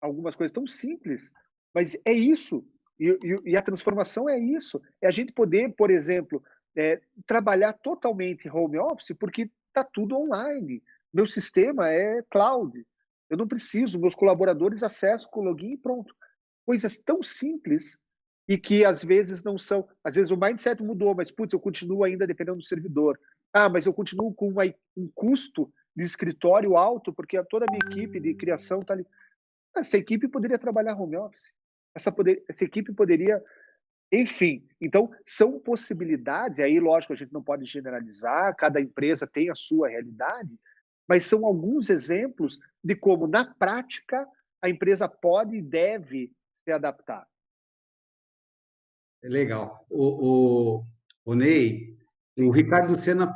algumas coisas tão simples, mas é isso. E a transformação é isso. É a gente poder, por exemplo, trabalhar totalmente home office porque está tudo online. Meu sistema é cloud. Eu não preciso, meus colaboradores acessam com o login e pronto. Coisas tão simples e que às vezes não são. Às vezes o mindset mudou, mas putz, eu continuo ainda dependendo do servidor. Ah, mas eu continuo com um custo de escritório alto porque toda a minha equipe de criação está ali. Essa equipe poderia trabalhar home office. Essa equipe poderia. Enfim, então são possibilidades, e aí, lógico, a gente não pode generalizar, cada empresa tem a sua realidade, mas são alguns exemplos de como, na prática, a empresa pode e deve se adaptar. Legal. O Ney, o Sim. Ricardo Lucena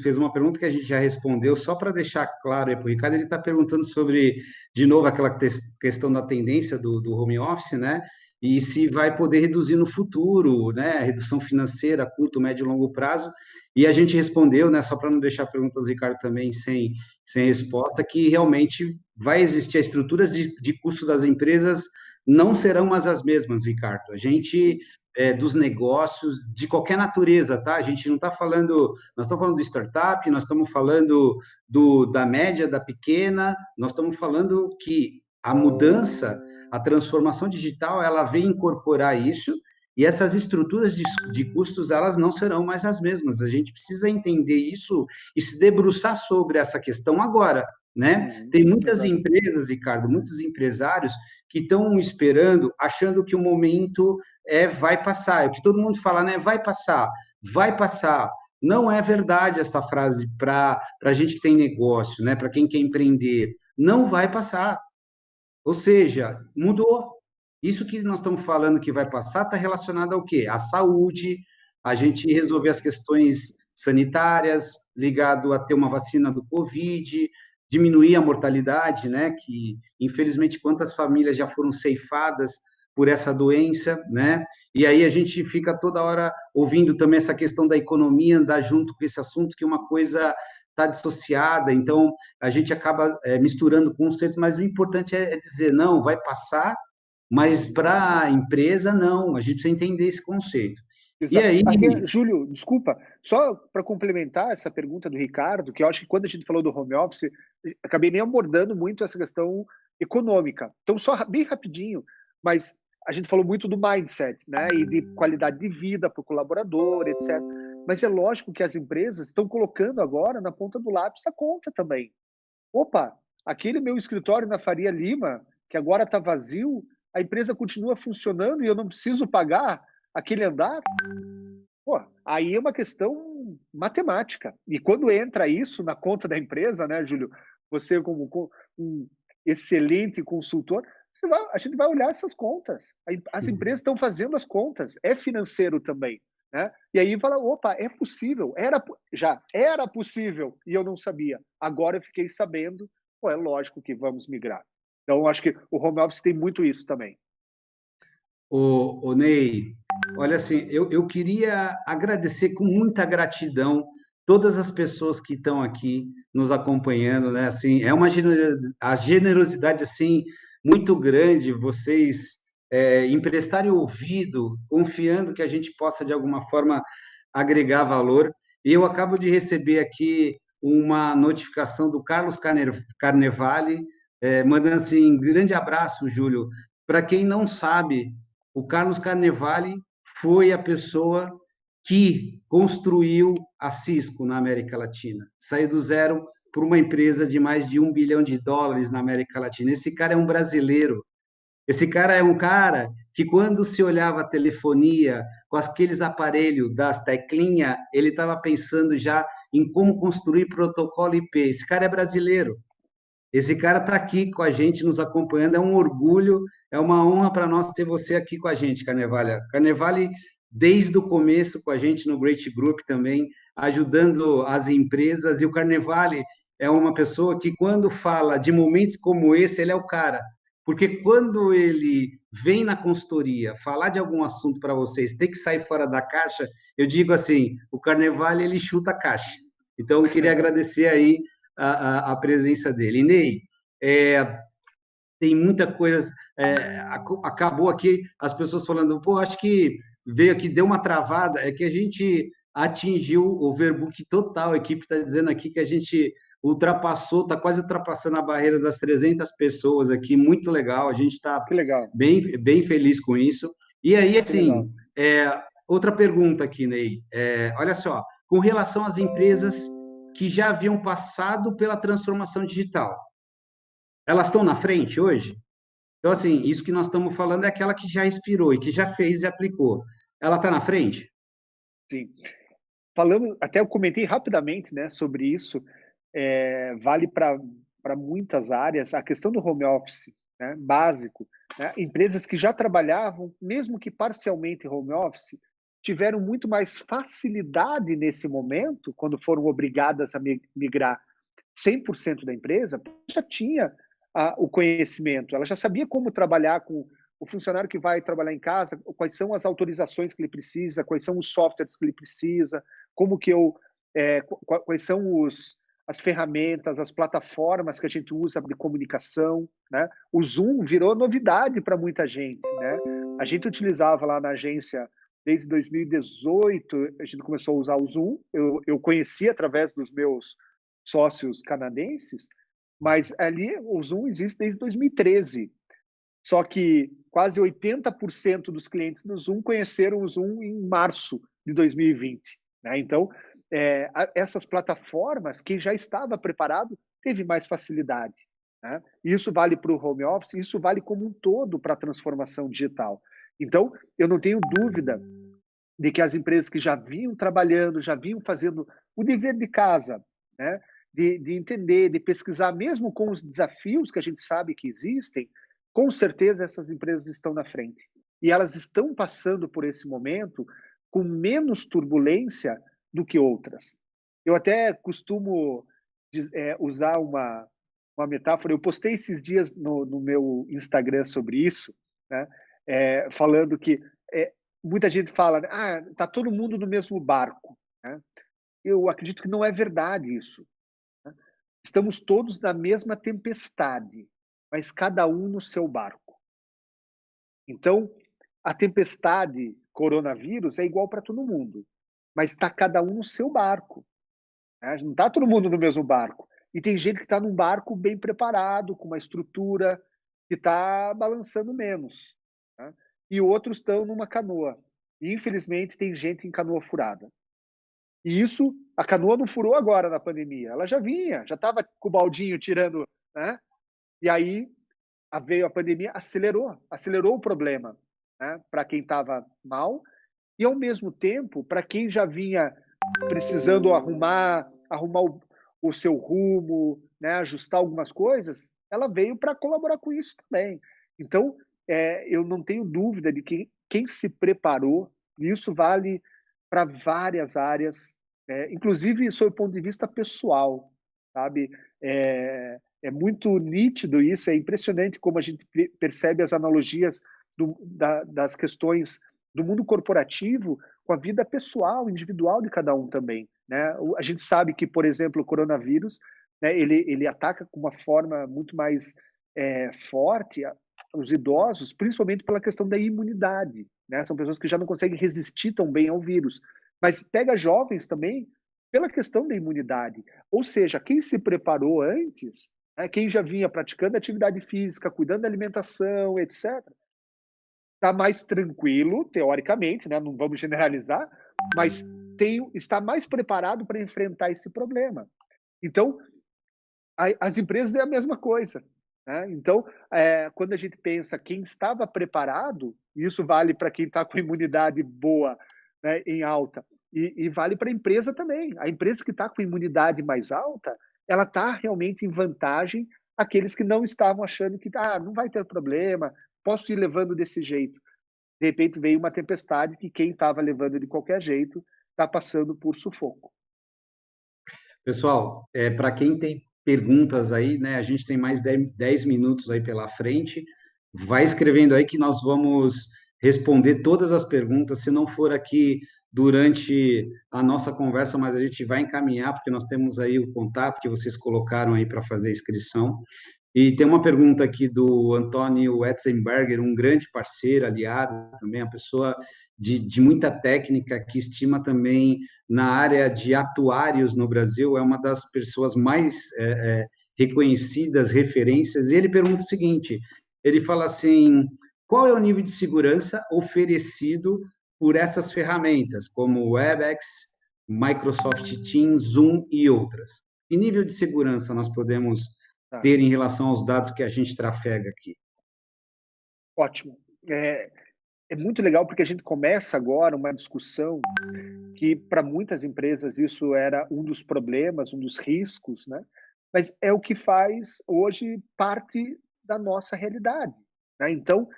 fez uma pergunta que a gente já respondeu, só para deixar claro aí para o Ricardo, ele está perguntando sobre, de novo, aquela questão da tendência do home office, né? E se vai poder reduzir no futuro, né? Redução financeira, curto, médio e longo prazo. E a gente respondeu, né? Só para não deixar a pergunta do Ricardo também sem resposta, que realmente vai existir, as estruturas de custo das empresas não serão mais as mesmas, Ricardo. A gente dos negócios de qualquer natureza, tá? A gente não está falando, nós estamos falando de startup, nós estamos falando da média, da pequena, nós estamos falando que a mudança, a transformação digital, ela vem incorporar isso e essas estruturas de custos, elas não serão mais as mesmas. A gente precisa entender isso e se debruçar sobre essa questão agora, né? Tem muitas Exato. empresas, Ricardo, muitos empresários que estão esperando, achando que o momento vai passar. É o que todo mundo fala, né? Vai passar, vai passar. Não é verdade essa frase para a gente que tem negócio, né? Para quem quer empreender. Não vai passar. Ou seja, mudou. Isso que nós estamos falando que vai passar está relacionado ao quê? À saúde, a gente resolver as questões sanitárias, ligado a ter uma vacina do Covid, diminuir a mortalidade, né? Que, infelizmente, quantas famílias já foram ceifadas por essa doença, né? E aí a gente fica toda hora ouvindo também essa questão da economia, andar junto com esse assunto, que uma coisa está dissociada, então a gente acaba misturando conceitos, mas o importante é dizer, não, vai passar, mas para a empresa, não, a gente precisa entender esse conceito. E Exato. aí, Aqui, Júlio, desculpa, só para complementar essa pergunta do Ricardo, que eu acho que quando a gente falou do home office, acabei nem abordando muito essa questão econômica. Então, só bem rapidinho, mas a gente falou muito do mindset, né, e de qualidade de vida para o colaborador, etc. Mas é lógico que as empresas estão colocando agora na ponta do lápis a conta também. Opa, aquele meu escritório na Faria Lima, que agora está vazio, a empresa continua funcionando e eu não preciso pagar aquele andar? Pô, aí é uma questão matemática. E quando entra isso na conta da empresa, né, Júlio? Você, como um excelente consultor, a gente vai olhar essas contas. As empresas estão fazendo as contas, é financeiro também. Né? E aí fala: opa, é possível, já era possível e eu não sabia. Agora eu fiquei sabendo, pô, é lógico que vamos migrar. Então, acho que o home office tem muito isso também. o Ney, olha assim, eu queria agradecer com muita gratidão todas as pessoas que estão aqui nos acompanhando, né? Assim, é uma a generosidade assim muito grande vocês emprestarem ouvido, confiando que a gente possa de alguma forma agregar valor. E eu acabo de receber aqui uma notificação do Carlos Carnevale, mandando assim, grande abraço, Júlio. Para quem não sabe, o Carlos Carnevale foi a pessoa que construiu a Cisco na América Latina. Saiu do zero para uma empresa de mais de US$ 1 bilhão na América Latina. Esse cara é um brasileiro. Esse cara é um cara que, quando se olhava a telefonia com aqueles aparelhos das teclinhas, ele estava pensando já em como construir protocolo IP. Esse cara é brasileiro. Esse cara está aqui com a gente, nos acompanhando. É um orgulho, é uma honra para nós ter você aqui com a gente, Carnevale. Carnevale, desde o começo com a gente no Great Group também, ajudando as empresas. E o Carnevale é uma pessoa que, quando fala de momentos como esse, ele é o cara. Porque quando ele vem na consultoria falar de algum assunto para vocês, tem que sair fora da caixa, eu digo assim, o Carnevale, ele chuta a caixa. Então, eu queria agradecer aí a presença dele. Ney, tem muita coisa, acabou aqui as pessoas falando, pô, acho que veio aqui, deu uma travada, é que a gente atingiu o overbook total, a equipe está dizendo aqui que a gente ultrapassou, está quase ultrapassando a barreira das 300 pessoas aqui, muito legal, a gente está Que legal, bem feliz com isso. E aí, que legal. assim, outra pergunta aqui, Ney, olha só, com relação às empresas que já haviam passado pela transformação digital, elas estão na frente hoje? Então, assim, isso que nós estamos falando é aquela que já inspirou e que já fez e aplicou. Ela está na frente? Sim. Falando, até eu comentei rapidamente, né, sobre isso, vale para muitas áreas, a questão do home office, né, básico, né, empresas que já trabalhavam, mesmo que parcialmente home office, tiveram muito mais facilidade nesse momento, quando foram obrigadas a migrar 100% da empresa, já tinha o conhecimento, ela já sabia como trabalhar com o funcionário que vai trabalhar em casa, quais são as autorizações que ele precisa, quais são os softwares que ele precisa, como que eu, quais são as ferramentas, as plataformas que a gente usa de comunicação, né? O Zoom virou novidade para muita gente, né? A gente utilizava lá na agência desde 2018, a gente começou a usar o Zoom, eu conheci através dos meus sócios canadenses, mas ali o Zoom existe desde 2013. Só que quase 80% dos clientes do Zoom conheceram o Zoom em março de 2020. Né? Então, essas plataformas, quem já estava preparado, teve mais facilidade. Né? Isso vale para o home office, isso vale como um todo para a transformação digital. Então, eu não tenho dúvida de que as empresas que já vinham trabalhando, já vinham fazendo o dever de casa, né? de entender, de pesquisar, mesmo com os desafios que a gente sabe que existem, com certeza essas empresas estão na frente. E elas estão passando por esse momento com menos turbulência do que outras. Eu até costumo usar uma metáfora, eu postei esses dias no meu Instagram sobre isso, né? Falando que muita gente fala, tá todo mundo no mesmo barco, né? Eu acredito que não é verdade isso. Né? Estamos todos na mesma tempestade, mas cada um no seu barco. Então, a tempestade coronavírus é igual para todo mundo, mas está cada um no seu barco. Né? Não está todo mundo no mesmo barco. E tem gente que está num barco bem preparado, com uma estrutura que está balançando menos. Né? E outros estão numa canoa. E, infelizmente, tem gente em canoa furada. E isso, a canoa não furou agora na pandemia. Ela já vinha, já estava com o baldinho tirando. Né? E aí veio a pandemia, acelerou o problema, né? Para quem estava mal. E, ao mesmo tempo, para quem já vinha precisando arrumar o seu rumo, né, ajustar algumas coisas, ela veio para colaborar com isso também. Então, eu não tenho dúvida de que quem se preparou, e isso vale para várias áreas, inclusive sob o ponto de vista pessoal, sabe? É muito nítido isso, é impressionante como a gente percebe as analogias das questões do mundo corporativo com a vida pessoal, individual de cada um também. Né? A gente sabe que, por exemplo, o coronavírus, né, ele ataca com uma forma muito mais forte os idosos, principalmente pela questão da imunidade. Né? São pessoas que já não conseguem resistir tão bem ao vírus. Mas pega jovens também pela questão da imunidade. Ou seja, quem se preparou antes, né, quem já vinha praticando atividade física, cuidando da alimentação, etc., está mais tranquilo, teoricamente, né? Não vamos generalizar, mas está mais preparado para enfrentar esse problema. Então, as empresas é a mesma coisa. Né? Então, quando a gente pensa quem estava preparado, e isso vale para quem está com imunidade boa, né, em alta, e vale para a empresa também. A empresa que está com imunidade mais alta, ela está realmente em vantagem aqueles que não estavam achando que não vai ter problema, posso ir levando desse jeito. De repente veio uma tempestade que quem estava levando de qualquer jeito está passando por sufoco. Pessoal, para quem tem perguntas aí, né, a gente tem mais 10 minutos aí pela frente. Vai escrevendo aí que nós vamos responder todas as perguntas. Se não for aqui durante a nossa conversa, mas a gente vai encaminhar, porque nós temos aí o contato que vocês colocaram aí para fazer a inscrição. E tem uma pergunta aqui do Antônio Wetzenberger, um grande parceiro, aliado também, uma pessoa de muita técnica, que estima também na área de atuários no Brasil, é uma das pessoas mais reconhecidas, referências. E ele pergunta o seguinte, ele fala assim, qual é o nível de segurança oferecido por essas ferramentas, como Webex, Microsoft Teams, Zoom e outras? Que nível de segurança nós podemos Tá? ter em relação aos dados que a gente trafega aqui? Ótimo. É muito legal porque a gente começa agora uma discussão que para muitas empresas isso era um dos problemas, um dos riscos, né? Mas é o que faz hoje parte da nossa realidade, né? Então,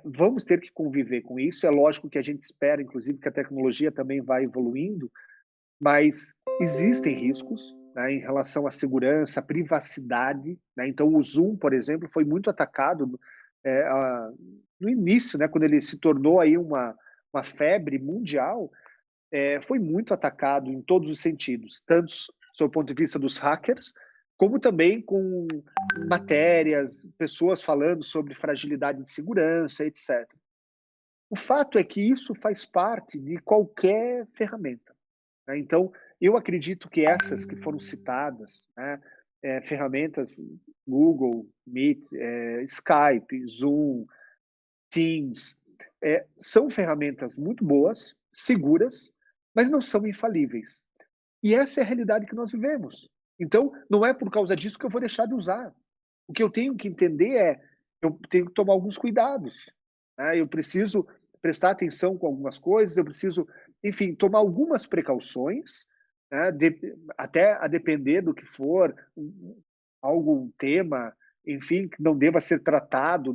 vamos ter que conviver com isso. É lógico que a gente espera, inclusive, que a tecnologia também vai evoluindo, mas existem riscos, né, em relação à segurança, à privacidade, né? Então, o Zoom, por exemplo, foi muito atacado no início, né, quando ele se tornou aí uma febre mundial, foi muito atacado em todos os sentidos, tanto do ponto de vista dos hackers, como também com matérias, pessoas falando sobre fragilidade de segurança, etc. O fato é que isso faz parte de qualquer ferramenta. Né? Então, eu acredito que essas que foram citadas, né, ferramentas Google, Meet, Skype, Zoom, Teams, são ferramentas muito boas, seguras, mas não são infalíveis. E essa é a realidade que nós vivemos. Então, não é por causa disso que eu vou deixar de usar. O que eu tenho que entender eu tenho que tomar alguns cuidados. Né? Eu preciso prestar atenção com algumas coisas, eu preciso, enfim, tomar algumas precauções, né? Até a depender do que for, algum tema, enfim, que não deva ser tratado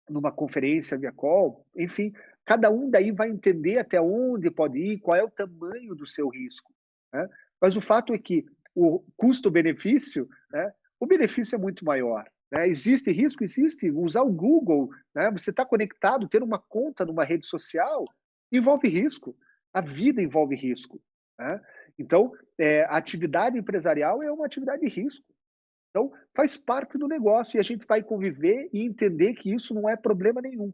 numa conferência via call, enfim, cada um daí vai entender até onde pode ir, qual é o tamanho do seu risco. Né? Mas o fato é que o custo-benefício, né, o benefício é muito maior. Né? Existe risco? Existe. Usar o Google, né, você está conectado, ter uma conta numa rede social, envolve risco. A vida envolve risco. Né? Então, a atividade empresarial é uma atividade de risco. Então, faz parte do negócio e a gente vai conviver e entender que isso não é problema nenhum.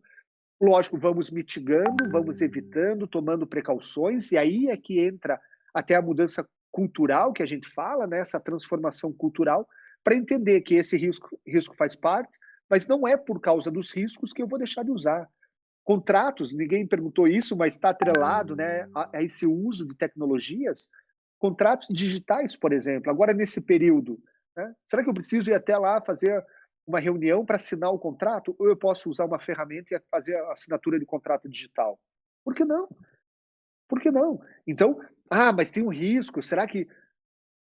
Lógico, vamos mitigando, vamos evitando, tomando precauções, e aí é que entra até a mudança cultural que a gente fala, né? Essa transformação cultural, para entender que esse risco faz parte, mas não é por causa dos riscos que eu vou deixar de usar. Contratos, ninguém perguntou isso, mas está atrelado, né, a esse uso de tecnologias. Contratos digitais, por exemplo, agora nesse período, né, será que eu preciso ir até lá fazer uma reunião para assinar o contrato? Ou eu posso usar uma ferramenta e fazer a assinatura de contrato digital? Por que não? Por que não? Então, mas tem um risco, será que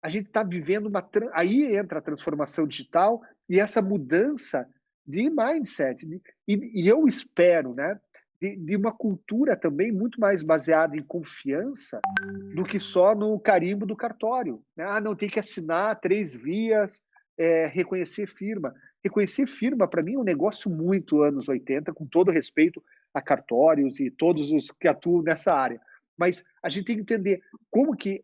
a gente está vivendo aí entra a transformação digital e essa mudança de mindset. E eu espero, né, de uma cultura também muito mais baseada em confiança do que só no carimbo do cartório. Né? Não, tem que assinar 3 vias, reconhecer firma. Reconhecer firma, para mim, é um negócio muito anos 80, com todo respeito a cartórios e todos os que atuam nessa área. Mas a gente tem que entender como que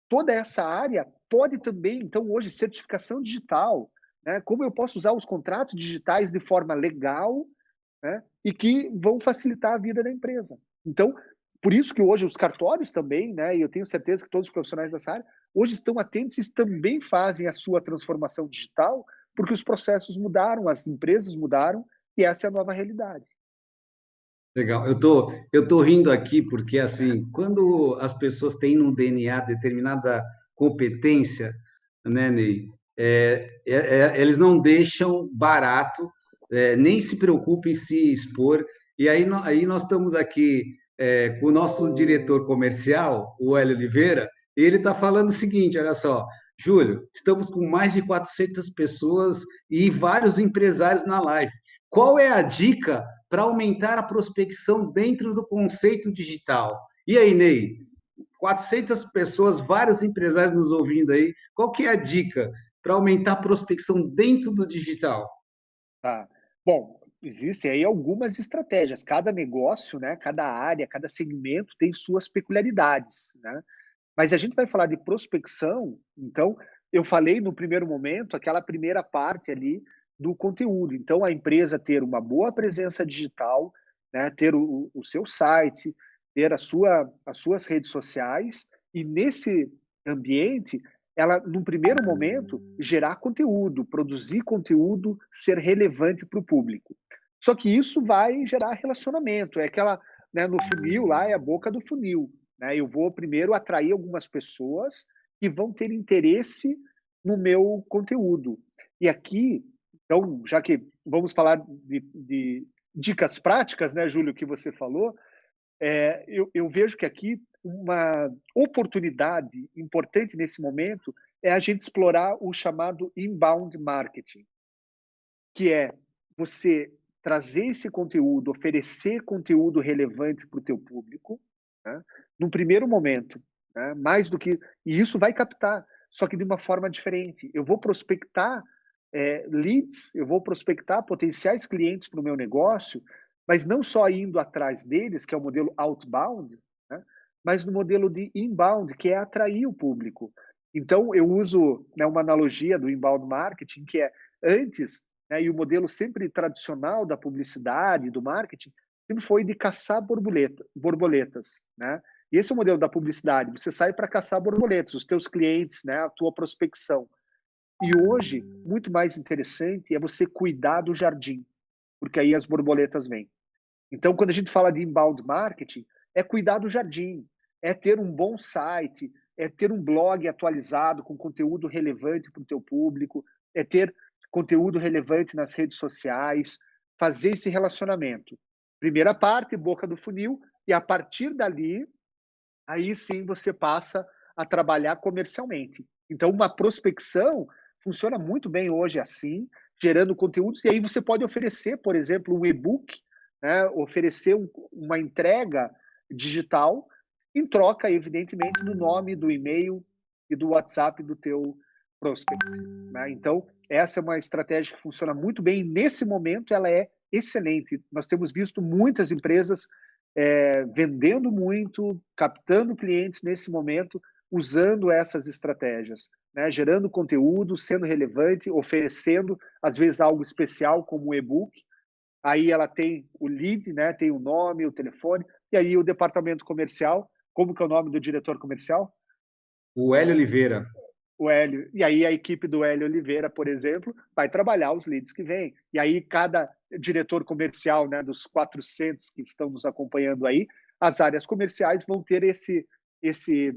toda essa área pode também, então, hoje, certificação digital, né? Como eu posso usar os contratos digitais de forma legal, né? E que vão facilitar a vida da empresa. Então, por isso que hoje os cartórios também, né? E eu tenho certeza que todos os profissionais dessa área, hoje estão atentos e também fazem a sua transformação digital, porque os processos mudaram, as empresas mudaram, e essa é a nova realidade. Legal. Eu tô rindo aqui porque, assim, quando as pessoas têm no DNA determinada competência, né, Ney, eles não deixam barato, nem se preocupem em se expor. E aí, aí nós estamos aqui com o nosso diretor comercial, o Hélio Oliveira, e ele está falando o seguinte, olha só, Júlio, estamos com mais de 400 pessoas e vários empresários na live. Qual é a dica para aumentar a prospecção dentro do conceito digital? E aí, Ney? 400 pessoas, vários empresários nos ouvindo aí. Qual que é a dica para aumentar a prospecção dentro do digital? Tá. Bom, existem aí algumas estratégias. Cada negócio, né, cada área, cada segmento tem suas peculiaridades, né? Mas a gente vai falar de prospecção, então eu falei no primeiro momento aquela primeira parte ali do conteúdo. Então a empresa ter uma boa presença digital, né, ter o seu site, ter as suas redes sociais e nesse ambiente ela, num primeiro momento, gerar conteúdo, produzir conteúdo, ser relevante para o público. Só que isso vai gerar relacionamento, é aquela, né, no funil lá é a boca do funil, né? Eu vou primeiro atrair algumas pessoas que vão ter interesse no meu conteúdo. E aqui, então, já que vamos falar de dicas práticas, né, Júlio, que você falou, eu vejo que aqui uma oportunidade importante nesse momento é a gente explorar o chamado inbound marketing, que é você trazer esse conteúdo, oferecer conteúdo relevante para o teu público, né, num primeiro momento, né, mais do que... E isso vai captar, só que de uma forma diferente. Eu vou prospectar leads, eu vou prospectar potenciais clientes para o meu negócio, mas não só indo atrás deles, que é o modelo outbound, né, mas no modelo de inbound, que é atrair o público. Então, eu uso, né, uma analogia do inbound marketing, que é antes, né, e o modelo sempre tradicional da publicidade, do marketing, sempre foi de caçar borboletas, né? E esse é o modelo da publicidade, você sai para caçar borboletas, os teus clientes, né, a tua prospecção. E hoje, muito mais interessante é você cuidar do jardim, porque aí as borboletas vêm. Então, quando a gente fala de inbound marketing, é cuidar do jardim, é ter um bom site, é ter um blog atualizado com conteúdo relevante para o teu público, é ter conteúdo relevante nas redes sociais, fazer esse relacionamento. Primeira parte, boca do funil, e a partir dali, aí sim você passa a trabalhar comercialmente. Então, uma prospecção funciona muito bem hoje assim, gerando conteúdos, e aí você pode oferecer, por exemplo, um e-book, né, oferecer uma entrega digital em troca, evidentemente, do nome, do e-mail e do WhatsApp do teu prospect, né? Então, essa é uma estratégia que funciona muito bem, e nesse momento ela é excelente. Nós temos visto muitas empresas vendendo muito, captando clientes nesse momento, usando essas estratégias, né? Gerando conteúdo, sendo relevante, oferecendo, às vezes, algo especial, como um e-book. Aí ela tem o lead, né? Tem o nome, o telefone, e aí o departamento comercial, como que é o nome do diretor comercial? O Hélio Oliveira. O Hélio. E aí a equipe do Hélio Oliveira, por exemplo, vai trabalhar os leads que vêm. E aí cada diretor comercial, né, dos 400 que estão nos acompanhando aí, as áreas comerciais vão ter esse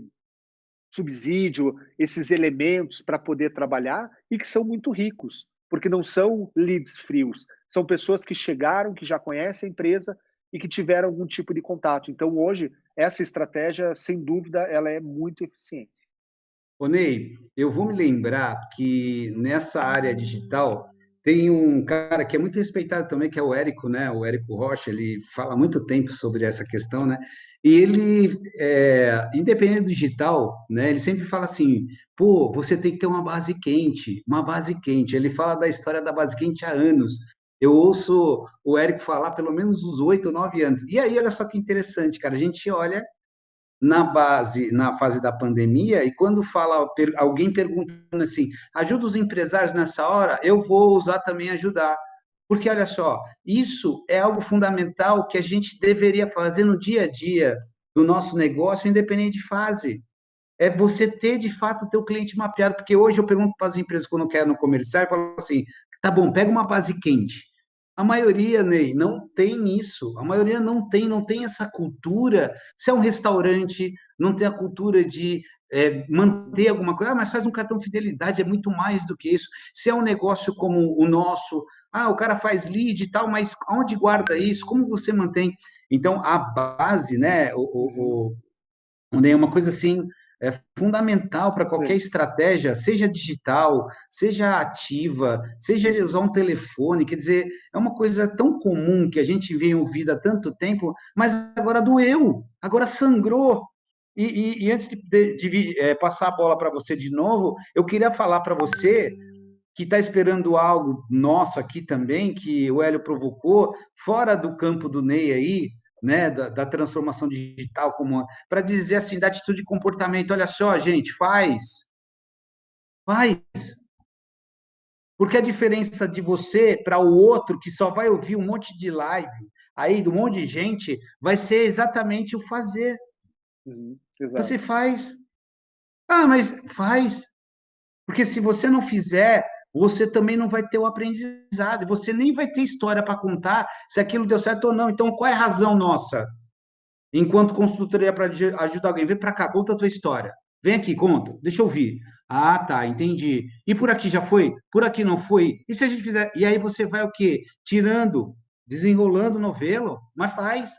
subsídio, esses elementos para poder trabalhar e que são muito ricos, porque não são leads frios, são pessoas que chegaram, que já conhecem a empresa e que tiveram algum tipo de contato. Então, hoje, essa estratégia, sem dúvida, ela é muito eficiente. Ô, Ney, eu vou me lembrar que nessa área digital tem um cara que é muito respeitado também, que é o Érico, né? O Érico Rocha, ele fala há muito tempo sobre essa questão, né? E ele, independente do digital, né? Ele sempre fala assim, pô, você tem que ter uma base quente, uma base quente. Ele fala da história da base quente há anos. Eu ouço o Érico falar pelo menos uns 8, 9 anos. E aí, olha só que interessante, cara. A gente olha na base, na fase da pandemia, e quando fala alguém perguntando assim, ajuda os empresários nessa hora, eu vou usar também ajudar. Porque olha só, isso é algo fundamental que a gente deveria fazer no dia a dia do nosso negócio, independente de fase. É você ter de fato o teu cliente mapeado, porque hoje eu pergunto para as empresas quando eu quero no comercial, eu falo assim, tá bom, pega uma base quente. A maioria, Ney, não tem isso. A maioria não tem essa cultura. Se é um restaurante, não tem a cultura de manter alguma coisa. Ah, mas faz um cartão fidelidade, é muito mais do que isso. Se é um negócio como o nosso, o cara faz lead e tal, mas onde guarda isso? Como você mantém? Então, a base, né, Uhum. Ney, é uma coisa assim, fundamental para qualquer Sim. estratégia, seja digital, seja ativa, seja usar um telefone, quer dizer, é uma coisa tão comum que a gente vem ouvindo há tanto tempo, mas agora doeu, agora sangrou. E antes de passar a bola para você de novo, eu queria falar para você que está esperando algo nosso aqui também, que o Hélio provocou, fora do campo do Ney aí, né, da transformação digital, como para dizer assim, da atitude de comportamento, olha só, gente, faz, porque a diferença de você para o outro que só vai ouvir um monte de live aí, de um monte de gente, vai ser exatamente o fazer. Uhum. Então Exato. você faz, mas faz. Porque se você não fizer, você também não vai ter o aprendizado, você nem vai ter história para contar se aquilo deu certo ou não. Então, qual é a razão nossa, enquanto consultoria para ajudar alguém? Vem para cá, conta a tua história. Vem aqui, conta, deixa eu ouvir. Ah, tá, entendi. E por aqui já foi? Por aqui não foi? E se a gente fizer? E aí você vai o quê? Tirando, desenrolando o novelo, mas faz.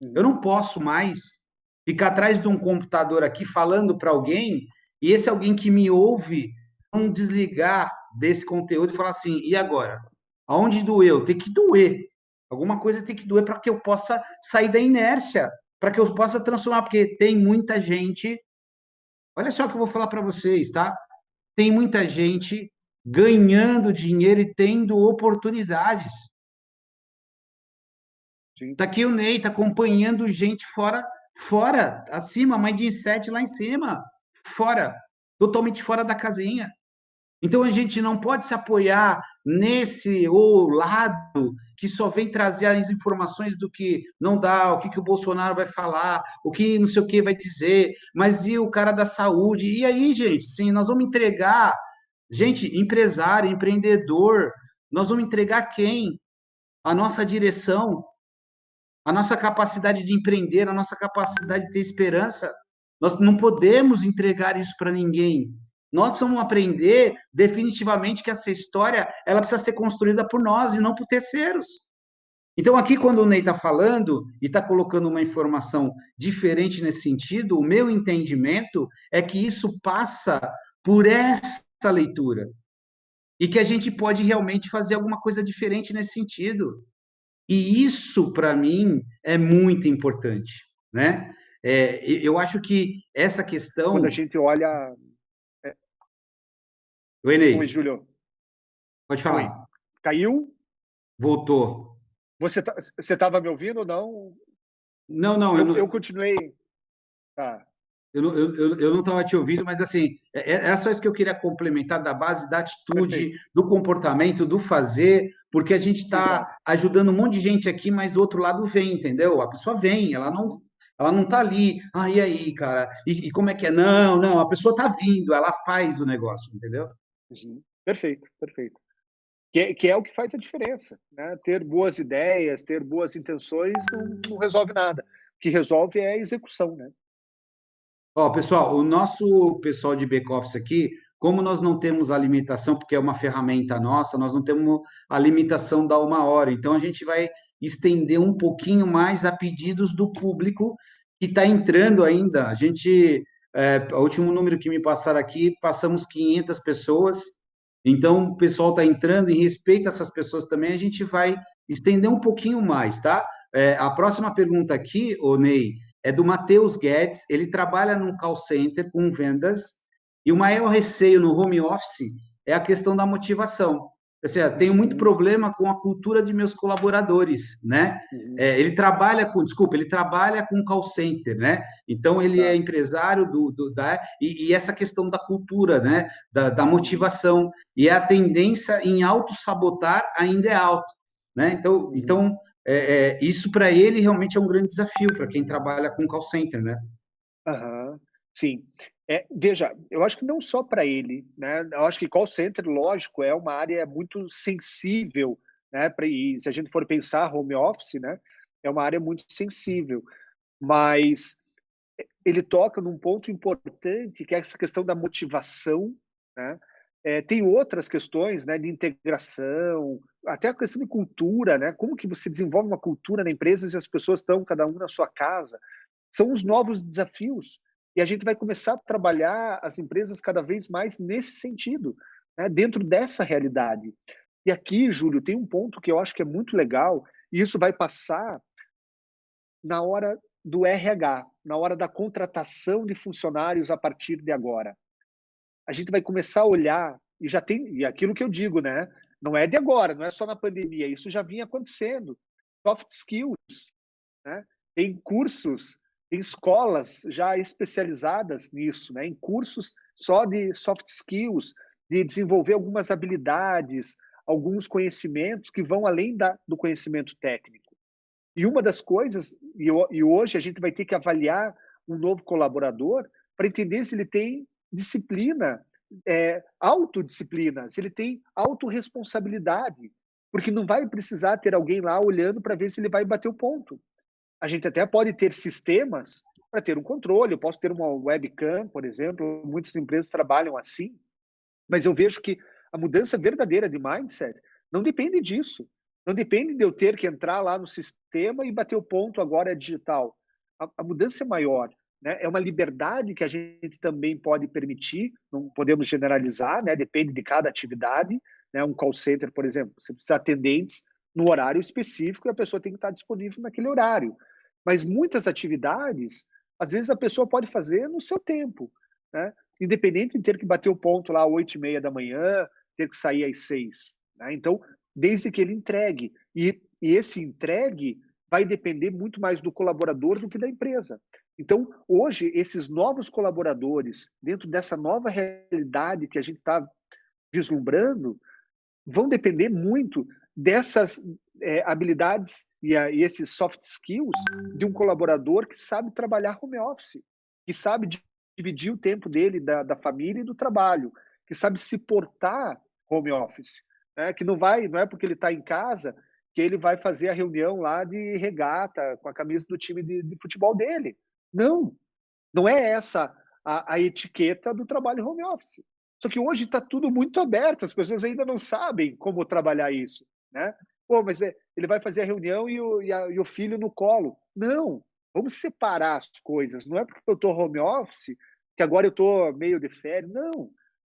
Eu Uhum. não posso mais ficar atrás de um computador aqui falando para alguém e esse alguém que me ouve não desligar desse conteúdo e falar assim: e agora? Aonde doeu? Tem que doer. Alguma coisa tem que doer para que eu possa sair da inércia, para que eu possa transformar, porque tem muita gente. Olha só o que eu vou falar para vocês, tá? Tem muita gente ganhando dinheiro e tendo oportunidades. Sim. Tá aqui o Ney, tá acompanhando gente fora, acima, mãe de sete lá em cima, fora, totalmente fora da casinha. Então a gente não pode se apoiar nesse ou lado que só vem trazer as informações do que não dá, o que, que o Bolsonaro vai falar, o que não sei o que vai dizer, mas e o cara da saúde? E aí, gente, sim, nós vamos entregar, gente, empresário, empreendedor, nós vamos entregar quem? A nossa direção, a nossa capacidade de empreender, a nossa capacidade de ter esperança. Nós não podemos entregar isso para ninguém. Nós precisamos aprender definitivamente que essa história ela precisa ser construída por nós e não por terceiros. Então, aqui, quando o Ney está falando e está colocando uma informação diferente nesse sentido, o meu entendimento é que isso passa por essa leitura e que a gente pode realmente fazer alguma coisa diferente nesse sentido. E isso, para mim, é muito importante, né? Eu acho que essa Quando a questão. gente olha. é, Oi, Ney, Oi, Júlio. pode Oi. falar. Caiu? Voltou. Você estava me ouvindo ou não? Não, não, Eu continuei. Tá, eu não estava te ouvindo, mas assim, era só isso que eu queria complementar da base da atitude, perfeito. do comportamento, do fazer, porque a gente está Exato. ajudando um monte de gente aqui, mas o outro lado vem, entendeu? A pessoa vem, ela não está ali, e aí, cara, e como é que é? Não, não, a pessoa está vindo, ela faz o negócio, entendeu? Uhum. Perfeito, perfeito. Que é o que faz a diferença, né? Ter boas ideias, ter boas intenções não resolve nada. O que resolve é a execução, né? Ó, pessoal, o nosso pessoal de back-office aqui, como nós não temos a limitação, porque é uma ferramenta nossa, nós não temos a limitação da 1 hora. Então, a gente vai estender um pouquinho mais a pedidos do público que está entrando ainda. O último número que me passaram aqui, passamos 500 pessoas. Então, o pessoal está entrando, em respeito a essas pessoas também, a gente vai estender um pouquinho mais, tá? A próxima pergunta aqui, ô Ney, é do Matheus Guedes. Ele trabalha num call center com vendas e o maior receio no home office é a questão da motivação. Ou seja, tenho muito Uhum, problema com a cultura de meus colaboradores, né? uhum, Ele trabalha com call center, né? Então ele é tá. empresário e essa questão da cultura, né? Da Uhum, motivação e a tendência em auto-sabotar ainda é alto, né? Então, uhum. então isso para ele realmente é um grande desafio para quem trabalha com call center, né? Aham, sim. Veja, eu acho que não só para ele, né? Eu acho que call center, lógico, é uma área muito sensível né? E se a gente for pensar home office, né, é uma área muito sensível, mas ele toca num ponto importante, que é essa questão da motivação, né? Tem outras questões, né, de integração, até a questão de cultura, né? Como que você desenvolve uma cultura na empresa se as pessoas estão cada um na sua casa? São os novos desafios. E a gente vai começar a trabalhar as empresas cada vez mais nesse sentido, né, dentro dessa realidade. E aqui, Júlio, tem um ponto que eu acho que é muito legal, e isso vai passar na hora do RH, na hora da contratação de funcionários a partir de agora. A gente vai começar a olhar, e já tem, e aquilo que eu digo, né? Não é de agora, não é só na pandemia, isso já vinha acontecendo. Soft skills, né? Tem cursos, tem escolas já especializadas nisso, né? Em cursos só de soft skills, de desenvolver algumas habilidades, alguns conhecimentos que vão além do conhecimento técnico. E uma das coisas, e hoje a gente vai ter que avaliar um novo colaborador para entender se ele tem disciplina, autodisciplina, se ele tem autorresponsabilidade, porque não vai precisar ter alguém lá olhando para ver se ele vai bater o ponto. A gente até pode ter sistemas para ter um controle, eu posso ter uma webcam, por exemplo, muitas empresas trabalham assim, mas eu vejo que a mudança verdadeira de mindset não depende disso. Não depende de eu ter que entrar lá no sistema e bater o ponto, agora é digital. A mudança é maior. Né? É uma liberdade que a gente também pode permitir, não podemos generalizar, né? Depende de cada atividade. Né? Um call center, por exemplo, você precisa de atendentes no horário específico e a pessoa tem que estar disponível naquele horário. Mas muitas atividades, às vezes a pessoa pode fazer no seu tempo. Né? Independente de ter que bater o ponto lá às 8h30 da manhã, ter que sair às 6. Né? Então, desde que ele entregue. E esse entregue vai depender muito mais do colaborador do que da empresa. Então, hoje, esses novos colaboradores, dentro dessa nova realidade que a gente está vislumbrando, vão depender muito dessas habilidades e esses soft skills de um colaborador que sabe trabalhar home office, que sabe dividir o tempo dele da família e do trabalho, que sabe se portar home office, né? Que não é porque ele está em casa que ele vai fazer a reunião lá de regata com a camisa do time de futebol dele. Não, não é essa a etiqueta do trabalho home office. Só que hoje está tudo muito aberto, as pessoas ainda não sabem como trabalhar isso, né? Pô, mas ele vai fazer a reunião e o filho no colo. Não, vamos separar as coisas. Não é porque eu estou home office que agora eu estou meio de férias. Não,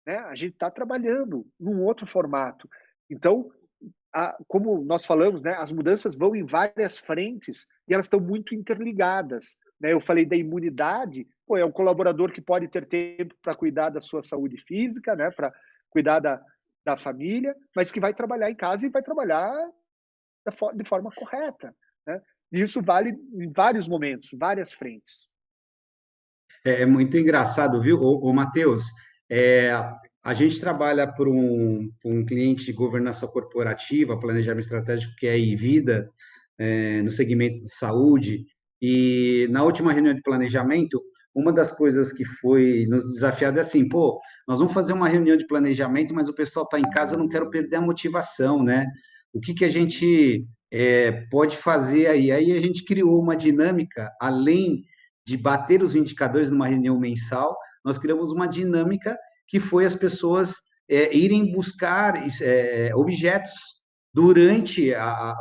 né? A gente está trabalhando num outro formato. Então, como nós falamos, né, as mudanças vão em várias frentes e elas estão muito interligadas. Né? Eu falei da imunidade, pô, é um colaborador que pode ter tempo para cuidar da sua saúde física, né, para cuidar da família, mas que vai trabalhar em casa e vai trabalhar de forma correta. Né? E isso vale em vários momentos, várias frentes. É muito engraçado, viu, Matheus? A gente trabalha por um cliente de governança corporativa, planejamento estratégico, que é a Evida, no segmento de saúde, e na última reunião de planejamento, uma das coisas que foi nos desafiado é assim, pô, nós vamos fazer uma reunião de planejamento, mas o pessoal está em casa, eu não quero perder a motivação, né? O que a gente pode fazer aí? Aí a gente criou uma dinâmica, além de bater os indicadores numa reunião mensal, nós criamos uma dinâmica que foi as pessoas irem buscar objetos durante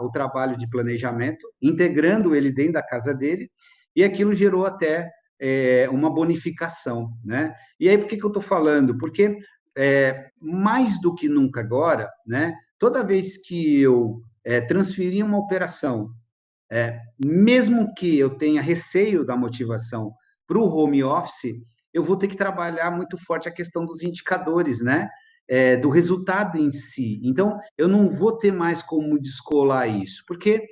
o trabalho de planejamento, integrando ele dentro da casa dele, e aquilo gerou até uma bonificação, né? E aí, por que eu estou falando? Porque mais do que nunca agora, né? Toda vez que eu transferir uma operação, mesmo que eu tenha receio da motivação para o home office, eu vou ter que trabalhar muito forte a questão dos indicadores, né? Do resultado em si. Então, eu não vou ter mais como descolar isso, porque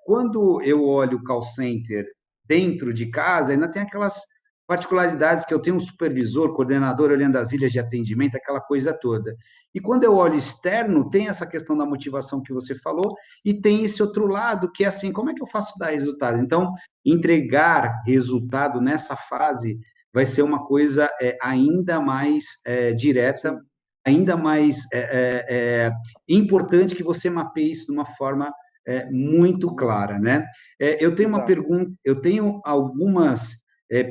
quando eu olho o call center dentro de casa, ainda tem aquelas particularidades que eu tenho um supervisor, coordenador olhando as ilhas de atendimento, aquela coisa toda. E quando eu olho externo, tem essa questão da motivação que você falou, e tem esse outro lado, que é assim, como é que eu faço dar resultado? Então, entregar resultado nessa fase vai ser uma coisa ainda mais direta, Sim. ainda mais importante que você mapeie isso de uma forma muito clara, né? Eu tenho uma Exato. pergunta, eu tenho algumas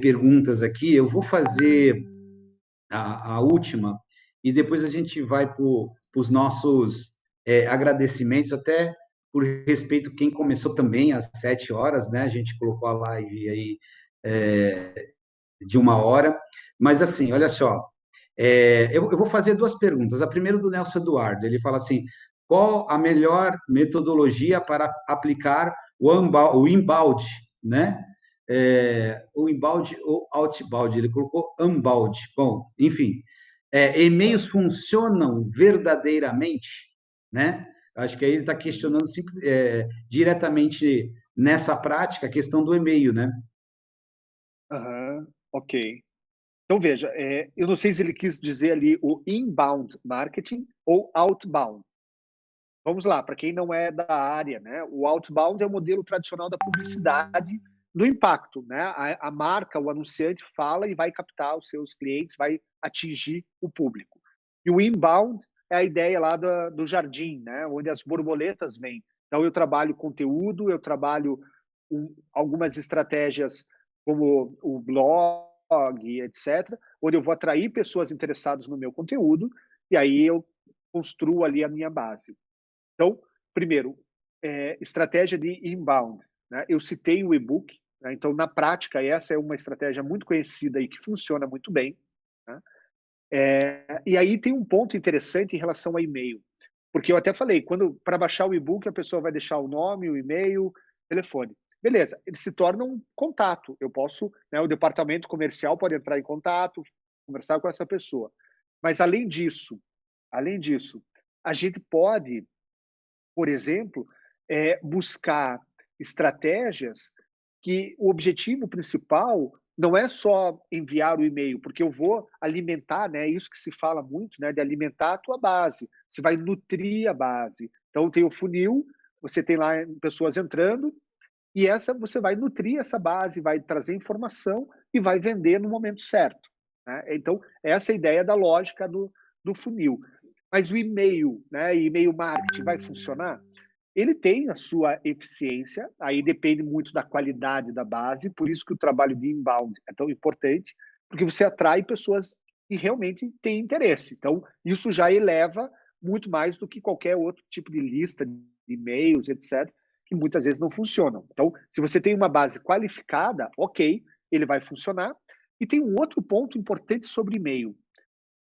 perguntas aqui, eu vou fazer a última, e depois a gente vai para os nossos agradecimentos, até por respeito a quem começou também às 7 horas, né? A gente colocou a live aí de 1 hora, mas assim, olha só, eu vou fazer duas perguntas. A primeira do Nelson Eduardo, ele fala assim, qual a melhor metodologia para aplicar o inbound, né? O inbound ou outbound, ele colocou unbound. Bom, enfim, e-mails funcionam verdadeiramente, né? Acho que aí ele está questionando diretamente nessa prática a questão do e-mail, né? Aham, ok. Então, veja, eu não sei se ele quis dizer ali o inbound marketing ou outbound. Vamos lá, para quem não é da área, né? O outbound é o modelo tradicional da publicidade do impacto, né? A marca, o anunciante fala e vai captar os seus clientes, vai atingir o público. E o inbound é a ideia lá do jardim, né? Onde as borboletas vêm. Então, eu trabalho conteúdo, eu trabalho algumas estratégias como o blog, etc., onde eu vou atrair pessoas interessadas no meu conteúdo e aí eu construo ali a minha base. Então, primeiro, estratégia de inbound, né? Eu citei o e-book, né? Então, na prática, essa é uma estratégia muito conhecida e que funciona muito bem, né? E aí tem um ponto interessante em relação a e-mail, porque eu até falei, quando para baixar o e-book a pessoa vai deixar o nome, o e-mail, telefone. Beleza, ele se torna um contato. Eu posso, né, o departamento comercial pode entrar em contato, conversar com essa pessoa. Mas além disso, a gente pode, por exemplo, buscar estratégias que o objetivo principal não é só enviar o e-mail, porque eu vou alimentar, né, isso que se fala muito, né, de alimentar a tua base. Você vai nutrir a base. Então tem o funil, você tem lá pessoas entrando e essa você vai nutrir essa base, vai trazer informação e vai vender no momento certo, né? Então essa é a ideia da lógica do funil. Mas o e-mail, né, e-mail marketing vai funcionar? Ele tem a sua eficiência, aí depende muito da qualidade da base, por isso que o trabalho de inbound é tão importante, porque você atrai pessoas que realmente têm interesse. Então, isso já eleva muito mais do que qualquer outro tipo de lista de e-mails, etc., que muitas vezes não funcionam. Então, se você tem uma base qualificada, ok, ele vai funcionar. E tem um outro ponto importante sobre e-mail.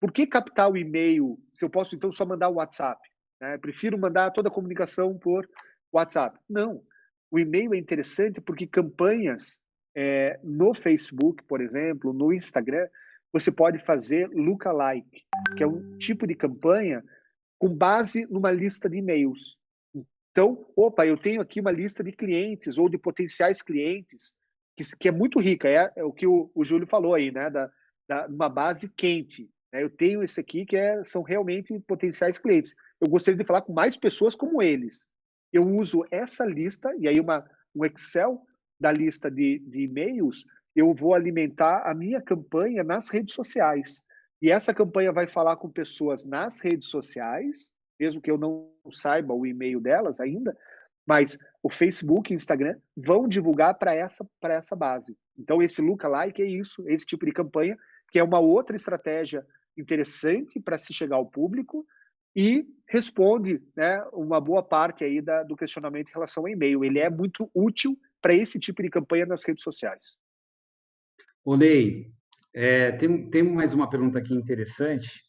Por que captar o e-mail se eu posso, então, só mandar o WhatsApp? Né? Prefiro mandar toda a comunicação por WhatsApp. Não. O e-mail é interessante porque campanhas no Facebook, por exemplo, no Instagram, você pode fazer lookalike, que é um tipo de campanha com base numa lista de e-mails. Então, opa, eu tenho aqui uma lista de clientes ou de potenciais clientes que é muito rica, é o que o Júlio falou aí, né? Uma base quente. Né? Eu tenho esse aqui que são realmente potenciais clientes. Eu gostaria de falar com mais pessoas como eles. Eu uso essa lista, e aí um Excel da lista de e-mails, eu vou alimentar a minha campanha nas redes sociais. E essa campanha vai falar com pessoas nas redes sociais, mesmo que eu não saiba o e-mail delas ainda, mas o Facebook e o Instagram vão divulgar para essa base. Então, esse lookalike é isso, esse tipo de campanha, que é uma outra estratégia interessante para se chegar ao público e responde, né, uma boa parte aí do questionamento em relação ao e-mail. Ele é muito útil para esse tipo de campanha nas redes sociais. Ô, Ney, tem mais uma pergunta aqui interessante.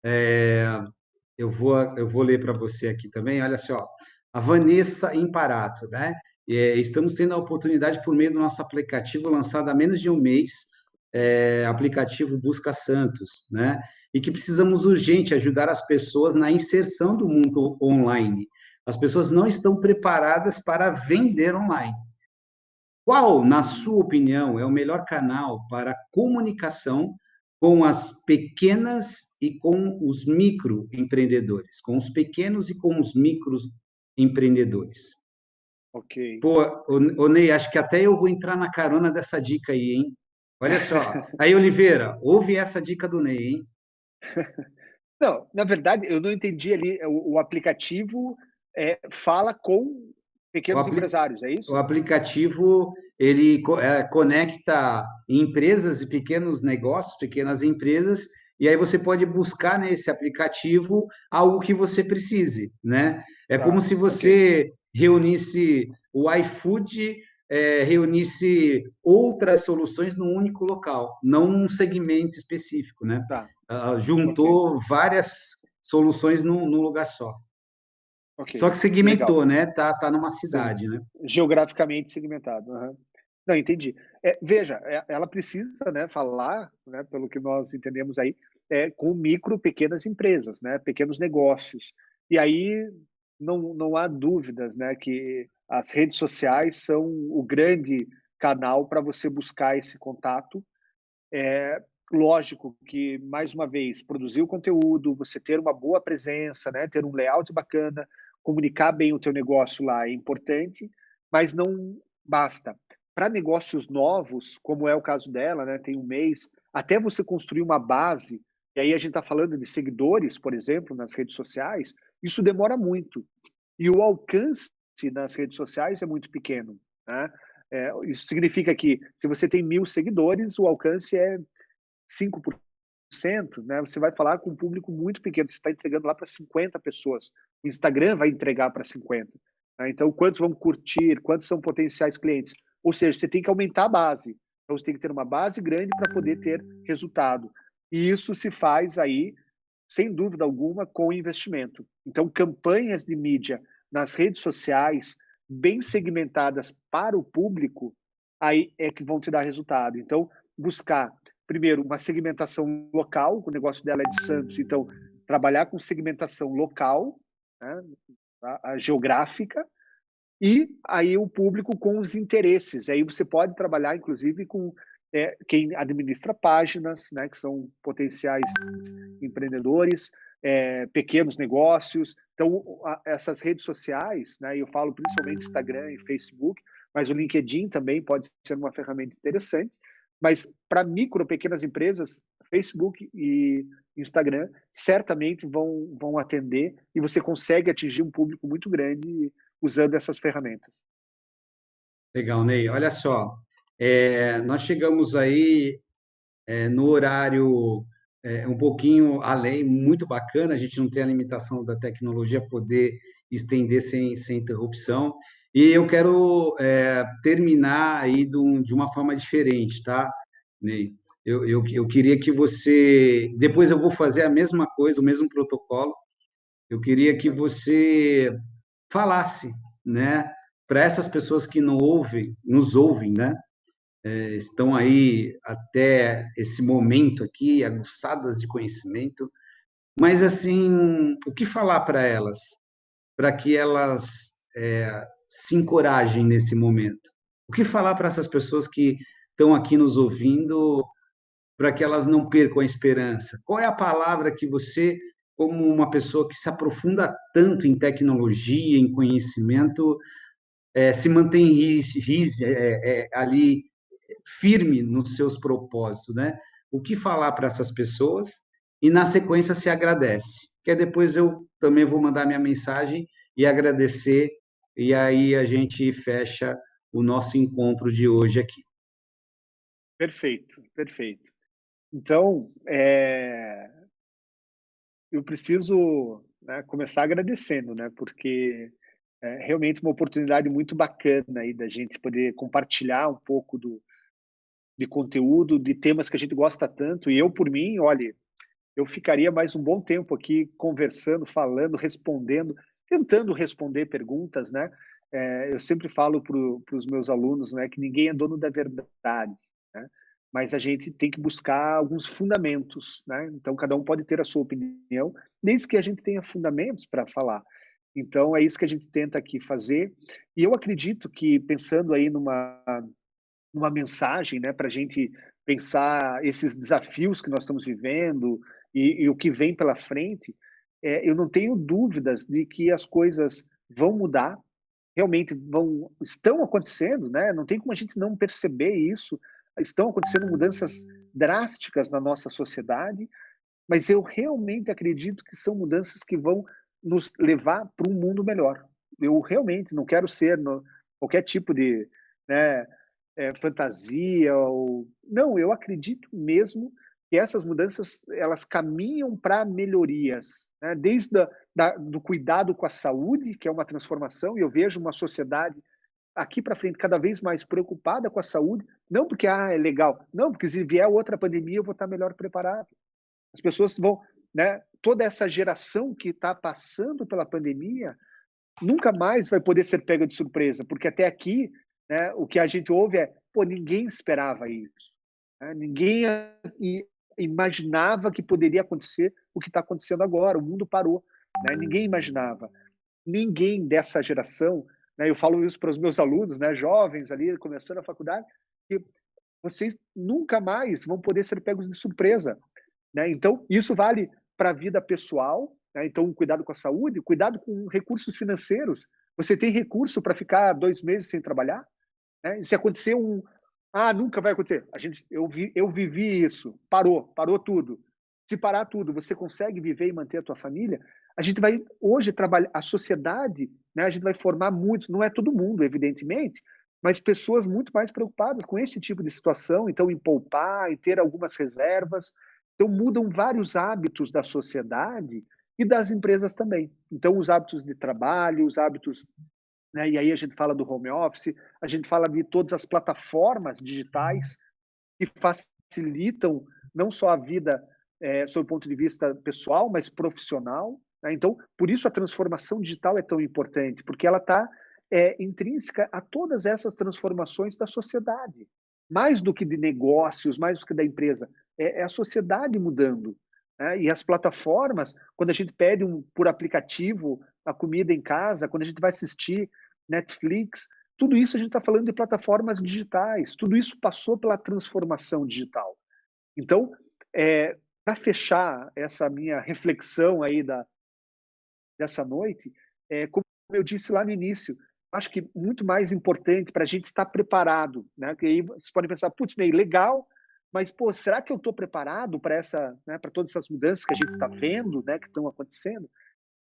É, eu vou ler para você aqui também. Olha só, a Vanessa Imparato, né? Estamos tendo a oportunidade, por meio do nosso aplicativo lançado há menos de um mês, aplicativo Busca Santos, né? E que precisamos urgente ajudar as pessoas na inserção do mundo online. As pessoas não estão preparadas para vender online. Qual, na sua opinião, é o melhor canal para comunicação com as pequenas e com os microempreendedores, com os pequenos e com os microempreendedores? Ok. Pô, ô Ney, acho que até eu vou entrar na carona dessa dica aí, hein? Olha só. Aí, Oliveira, ouve essa dica do Ney, hein? Não, na verdade, eu não entendi ali, o aplicativo, fala com O, pequenos apli- empresários, é o isso? aplicativo ele conecta empresas e pequenos negócios, pequenas empresas, e aí você pode buscar nesse aplicativo algo que você precise, né? É como Tá, se ok, você reunisse o iFood, reunisse outras soluções num único local, não um segmento específico, né? tá, ok, Juntou várias soluções num lugar só. ok, Só que legal. segmentou, né? Tá numa Sim, cidade, né? geograficamente segmentado, aham. Não, entendi. Veja, ela precisa, né, falar, né, pelo que nós entendemos aí, com micro, pequenas empresas, né, pequenos negócios. E aí não há dúvidas, né, que as redes sociais são o grande canal para você buscar esse contato. Lógico que, mais uma vez, produzir o conteúdo, você ter uma boa presença, né, ter um layout bacana, comunicar bem o teu negócio lá é importante, mas não basta. Para negócios novos, como é o caso dela, né, tem um mês, até você construir uma base, e aí a gente está falando de seguidores, por exemplo, nas redes sociais, isso demora muito. E o alcance nas redes sociais é muito pequeno, né? Isso significa que, se você tem 1.000 seguidores, o alcance é 5%, né, você vai falar com um público muito pequeno, você está entregando lá para 50 pessoas. O Instagram vai entregar para 50. Né? Então, quantos vão curtir, quantos são potenciais clientes? Ou seja, você tem que aumentar a base. Então, você tem que ter uma base grande para poder ter resultado. E isso se faz aí, sem dúvida alguma, com investimento. Então, campanhas de mídia nas redes sociais, bem segmentadas para o público, aí é que vão te dar resultado. Então, buscar, primeiro, uma segmentação local, o negócio dela é de Santos, então, trabalhar com segmentação local, né, a geográfica, e aí o público com os interesses. Aí você pode trabalhar, inclusive, com quem administra páginas, né, que são potenciais empreendedores, pequenos negócios. Então, essas redes sociais, né, eu falo principalmente Instagram e Facebook, mas o LinkedIn também pode ser uma ferramenta interessante. Mas para micro, pequenas empresas, Facebook e Instagram certamente vão atender e você consegue atingir um público muito grande usando essas ferramentas. Legal, Ney. Olha só, nós chegamos aí no horário um pouquinho além, muito bacana. A gente não tem a limitação da tecnologia poder estender sem interrupção. E eu quero terminar aí de uma forma diferente, tá, Ney? Eu queria que você. Depois eu vou fazer a mesma coisa, o mesmo protocolo. Eu queria que você falasse, né, para essas pessoas que não ouvem, nos ouvem, né, estão aí até esse momento aqui, aguçadas de conhecimento, mas assim, o que falar para elas, para que elas se encorajem nesse momento? O que falar para essas pessoas que estão aqui nos ouvindo, para que elas não percam a esperança? Qual é a palavra que você, como uma pessoa que se aprofunda tanto em tecnologia, em conhecimento, se mantém ali firme nos seus propósitos, né? O que falar para essas pessoas e na sequência se agradece. Que aí depois eu também vou mandar minha mensagem e agradecer e aí a gente fecha o nosso encontro de hoje aqui. Perfeito, perfeito. Então, eu preciso, né, começar agradecendo, né, porque é realmente uma oportunidade muito bacana aí da gente poder compartilhar um pouco de conteúdo, de temas que a gente gosta tanto. E eu, por mim, olha, eu ficaria mais um bom tempo aqui conversando, falando, respondendo, tentando responder perguntas, né? Eu sempre falo para os meus alunos, né, que ninguém é dono da verdade, né? Mas a gente tem que buscar alguns fundamentos, né? Então, cada um pode ter a sua opinião, desde que a gente tenha fundamentos para falar. Então, é isso que a gente tenta aqui fazer. E eu acredito que, pensando aí numa mensagem, né, para a gente pensar esses desafios que nós estamos vivendo e o que vem pela frente, eu não tenho dúvidas de que as coisas vão mudar, realmente estão acontecendo, né? Não tem como a gente não perceber isso. Estão acontecendo mudanças drásticas na nossa sociedade mas eu realmente acredito que são mudanças que vão nos levar para um mundo melhor. Eu realmente não quero ser qualquer tipo de, né, fantasia ou não, eu acredito mesmo que essas mudanças elas caminham para melhorias, né? Desde do cuidado com a saúde, que é uma transformação, e eu vejo uma sociedade aqui para frente cada vez mais preocupada com a saúde, não porque é legal, não, porque se vier outra pandemia eu vou estar melhor preparado. As pessoas vão, né? Toda essa geração que está passando pela pandemia nunca mais vai poder ser pega de surpresa, porque até aqui, né, o que a gente ouve é, pô, ninguém esperava isso, né? Ninguém imaginava que poderia acontecer o que está acontecendo agora. O mundo parou, né? Ninguém imaginava. Ninguém dessa geração, né, eu falo isso para os meus alunos, né, jovens ali começando a faculdade, que vocês nunca mais vão poder ser pegos de surpresa, né? Então, isso vale para a vida pessoal, né? Então, cuidado com a saúde, cuidado com recursos financeiros. Você tem recurso para ficar 2 meses sem trabalhar? Né? E se acontecer nunca vai acontecer. Eu vivi isso, parou tudo. Se parar tudo, você consegue viver e manter a tua família? A gente vai hoje trabalhar, a sociedade, né? A gente vai formar muitos, não é todo mundo, evidentemente, mas pessoas muito mais preocupadas com esse tipo de situação, então em poupar, em ter algumas reservas. Então mudam vários hábitos da sociedade e das empresas também. Então os hábitos de trabalho, os hábitos, né? E aí a gente fala do home office, a gente fala de todas as plataformas digitais que facilitam não só a vida sob o ponto de vista pessoal, mas profissional, né? Então, por isso a transformação digital é tão importante, porque ela está intrínseca a todas essas transformações da sociedade. Mais do que de negócios, mais do que da empresa, é a sociedade mudando, né? E as plataformas, quando a gente pede por aplicativo a comida em casa, quando a gente vai assistir Netflix, tudo isso a gente está falando de plataformas digitais, tudo isso passou pela transformação digital. Então, para fechar essa minha reflexão aí dessa noite, como eu disse lá no início, acho que muito mais importante para a gente estar preparado, né? Que aí vocês podem pensar, putz, Ney, legal, mas pô, será que eu estou preparado para né, para todas essas mudanças que a gente está vendo, né, que estão acontecendo?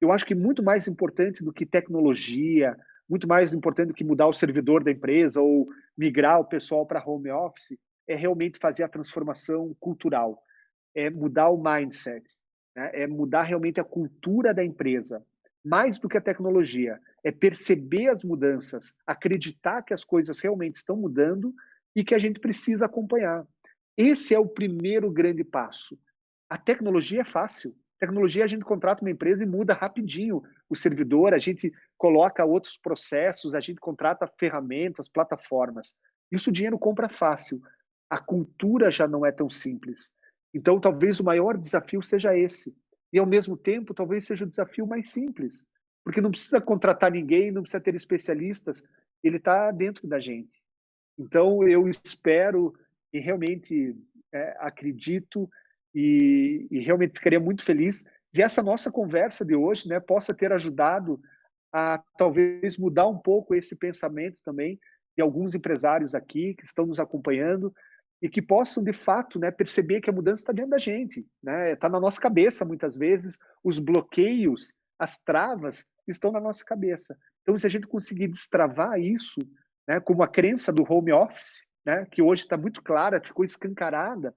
Eu acho que muito mais importante do que tecnologia, muito mais importante do que mudar o servidor da empresa ou migrar o pessoal para home office, é realmente fazer a transformação cultural, é mudar o mindset, né? É mudar realmente a cultura da empresa. Mais do que a tecnologia, é perceber as mudanças, acreditar que as coisas realmente estão mudando e que a gente precisa acompanhar. Esse é o primeiro grande passo. A tecnologia é fácil. Tecnologia, a gente contrata uma empresa e muda rapidinho o servidor, a gente coloca outros processos, a gente contrata ferramentas, plataformas. Isso o dinheiro compra fácil. A cultura já não é tão simples. Então, talvez o maior desafio seja esse. E, ao mesmo tempo, talvez seja o desafio mais simples. Porque não precisa contratar ninguém, não precisa ter especialistas, ele está dentro da gente. Então, eu espero e realmente acredito e realmente ficaria muito feliz se essa nossa conversa de hoje, né, possa ter ajudado a talvez mudar um pouco esse pensamento também de alguns empresários aqui que estão nos acompanhando e que possam, de fato, né, perceber que a mudança está dentro da gente, né? Está na nossa cabeça, muitas vezes, os bloqueios, as travas estão na nossa cabeça. Então, se a gente conseguir destravar isso, né, como a crença do home office, né, que hoje está muito clara, ficou escancarada,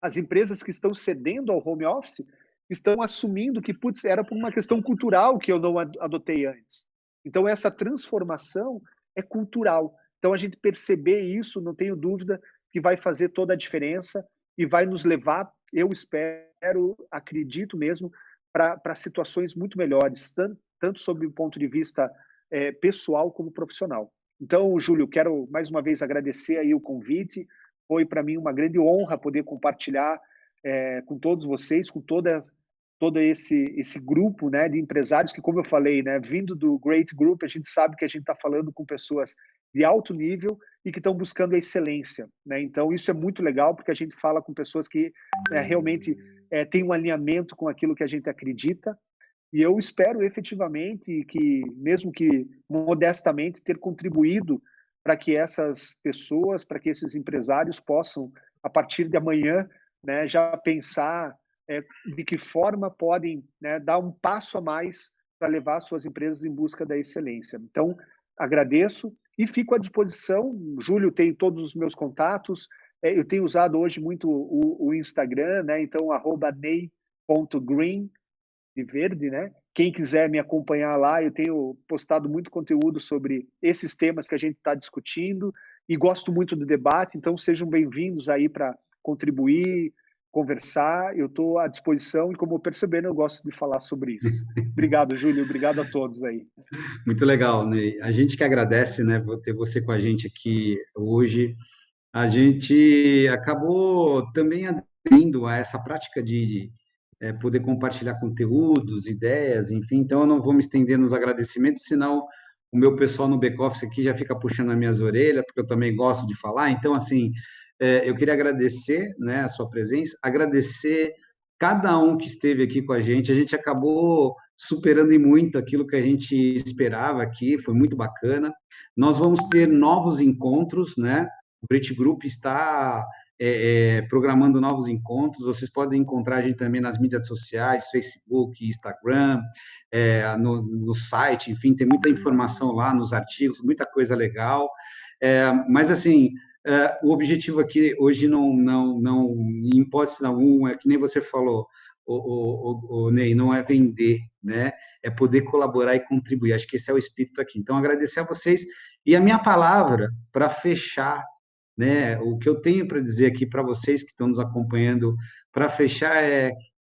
as empresas que estão cedendo ao home office estão assumindo que, putz, era por uma questão cultural que eu não adotei antes. Então, essa transformação é cultural. Então, a gente perceber isso, não tenho dúvida, que vai fazer toda a diferença e vai nos levar, eu espero, acredito mesmo, para situações muito melhores, tanto sob o ponto de vista pessoal como profissional. Então, Júlio, quero mais uma vez agradecer aí o convite. Foi para mim uma grande honra poder compartilhar com todos vocês, com todo esse grupo, né, de empresários que, como eu falei, né, vindo do Great Group, a gente sabe que a gente está falando com pessoas de alto nível e que estão buscando a excelência, né? Então, isso é muito legal, porque a gente fala com pessoas que realmente têm um alinhamento com aquilo que a gente acredita, e eu espero efetivamente que, mesmo que modestamente, ter contribuído para que essas pessoas, para que esses empresários possam, a partir de amanhã, né, já pensar de que forma podem, né, dar um passo a mais para levar suas empresas em busca da excelência. Então, agradeço e fico à disposição. Júlio tem todos os meus contatos. Eu tenho usado hoje muito o Instagram, né? Então, @ney.green, de verde, né? Quem quiser me acompanhar lá, eu tenho postado muito conteúdo sobre esses temas que a gente está discutindo e gosto muito do debate, então sejam bem-vindos aí para contribuir, conversar, eu estou à disposição e, como perceberam, eu gosto de falar sobre isso. Obrigado, Júlio, obrigado a todos aí. Muito legal, Ney. A gente que agradece, né, ter você com a gente aqui hoje. A gente acabou também aderindo a essa prática de poder compartilhar conteúdos, ideias, enfim. Então, eu não vou me estender nos agradecimentos, senão o meu pessoal no back-office aqui já fica puxando as minhas orelhas, porque eu também gosto de falar. Então, assim, eu queria agradecer, né, a sua presença, agradecer cada um que esteve aqui com a gente. A gente acabou superando em muito aquilo que a gente esperava aqui, foi muito bacana. Nós vamos ter novos encontros, né? O Brit Group está programando novos encontros. Vocês podem encontrar a gente também nas mídias sociais, Facebook, Instagram, no site, enfim, tem muita informação lá nos artigos, muita coisa legal. Mas, assim, o objetivo aqui hoje não, em hipótese alguma, é que nem você falou, o Ney, não é vender, né? É poder colaborar e contribuir. Acho que esse é o espírito aqui. Então, agradecer a vocês. E a minha palavra para fechar, né? O que eu tenho para dizer aqui para vocês que estão nos acompanhando, para fechar,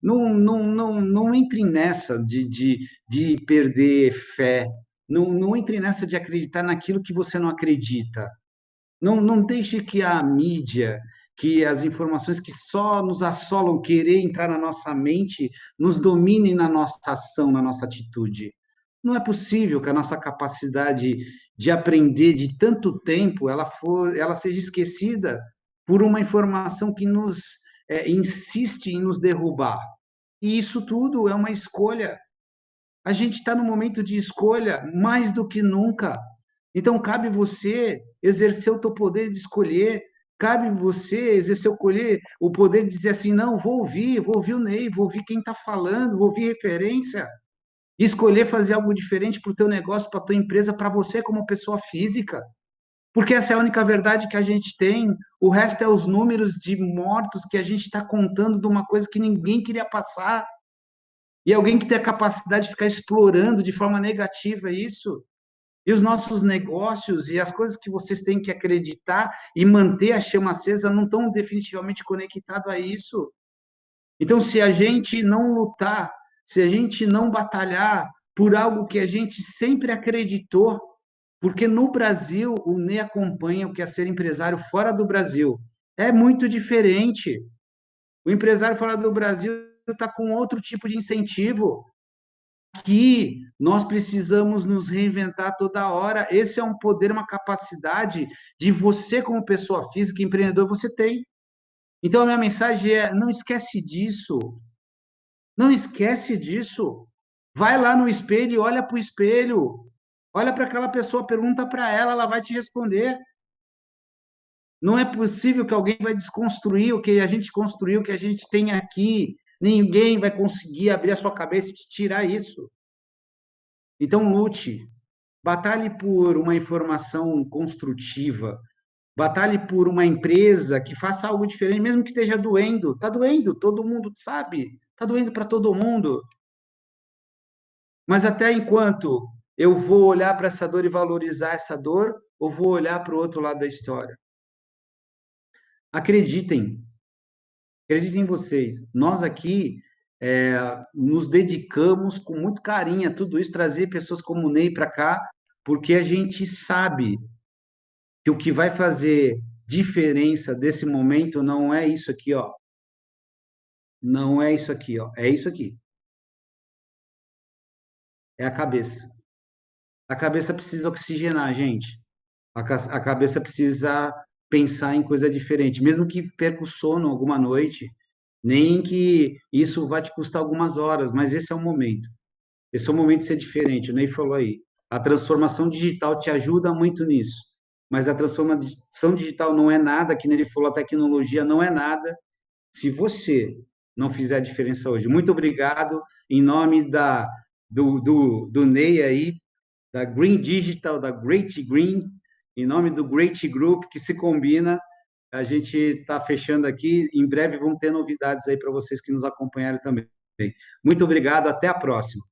não entrem nessa de perder fé, não entre nessa de acreditar naquilo que você não acredita. Não deixe que a mídia, que as informações que só nos assolam querer entrar na nossa mente, nos dominem na nossa ação, na nossa atitude. Não é possível que a nossa capacidade de aprender de tanto tempo ela seja esquecida por uma informação que nos insiste em nos derrubar. E isso tudo é uma escolha. A gente está no momento de escolha mais do que nunca. Então, cabe você exercer o teu poder de escolher, cabe você exercer o poder de dizer assim, não, vou ouvir o Ney, vou ouvir quem está falando, vou ouvir referência, e escolher fazer algo diferente para o teu negócio, para a tua empresa, para você como pessoa física, porque essa é a única verdade que a gente tem, o resto é os números de mortos que a gente está contando de uma coisa que ninguém queria passar, e alguém que tem a capacidade de ficar explorando de forma negativa isso. E os nossos negócios e as coisas que vocês têm que acreditar e manter a chama acesa não estão definitivamente conectados a isso. Então, se a gente não lutar, se a gente não batalhar por algo que a gente sempre acreditou, porque no Brasil o Ney acompanha o que é ser empresário fora do Brasil. É muito diferente. O empresário fora do Brasil está com outro tipo de incentivo. Aqui nós precisamos nos reinventar toda hora. Esse é um poder, uma capacidade de você, como pessoa física, empreendedor, você tem. Então, a minha mensagem é: não esquece disso. Não esquece disso. Vai lá no espelho e olha para o espelho. Olha para aquela pessoa, pergunta para ela, ela vai te responder. Não é possível que alguém vai desconstruir o que a gente construiu, o que a gente tem aqui. Ninguém vai conseguir abrir a sua cabeça e te tirar isso. Então, lute, batalhe por uma informação construtiva, batalhe por uma empresa que faça algo diferente, mesmo que esteja doendo. Está doendo, todo mundo sabe, está doendo para todo mundo. Mas até enquanto eu vou olhar para essa dor e valorizar essa dor, ou vou olhar para o outro lado da história? Acreditem, acreditem em vocês. Nós aqui nos dedicamos com muito carinho a tudo isso, trazer pessoas como o Ney para cá, porque a gente sabe que o que vai fazer diferença desse momento não é isso aqui, ó. Não é isso aqui, ó. É isso aqui. É a cabeça. A cabeça precisa oxigenar, gente. A cabeça precisa pensar em coisa diferente, mesmo que perca o sono alguma noite, nem que isso vai te custar algumas horas, mas esse é o momento. Esse é o momento de ser diferente. O Ney falou aí. A transformação digital te ajuda muito nisso. Mas a transformação digital não é nada, que nem ele falou, a tecnologia não é nada se você não fizer a diferença hoje. Muito obrigado, em nome do Ney aí, da Green Digital, da Great Green, em nome do Great Group, que se combina, a gente está fechando aqui. Em breve vão ter novidades aí para vocês que nos acompanharam também. Muito obrigado, até a próxima.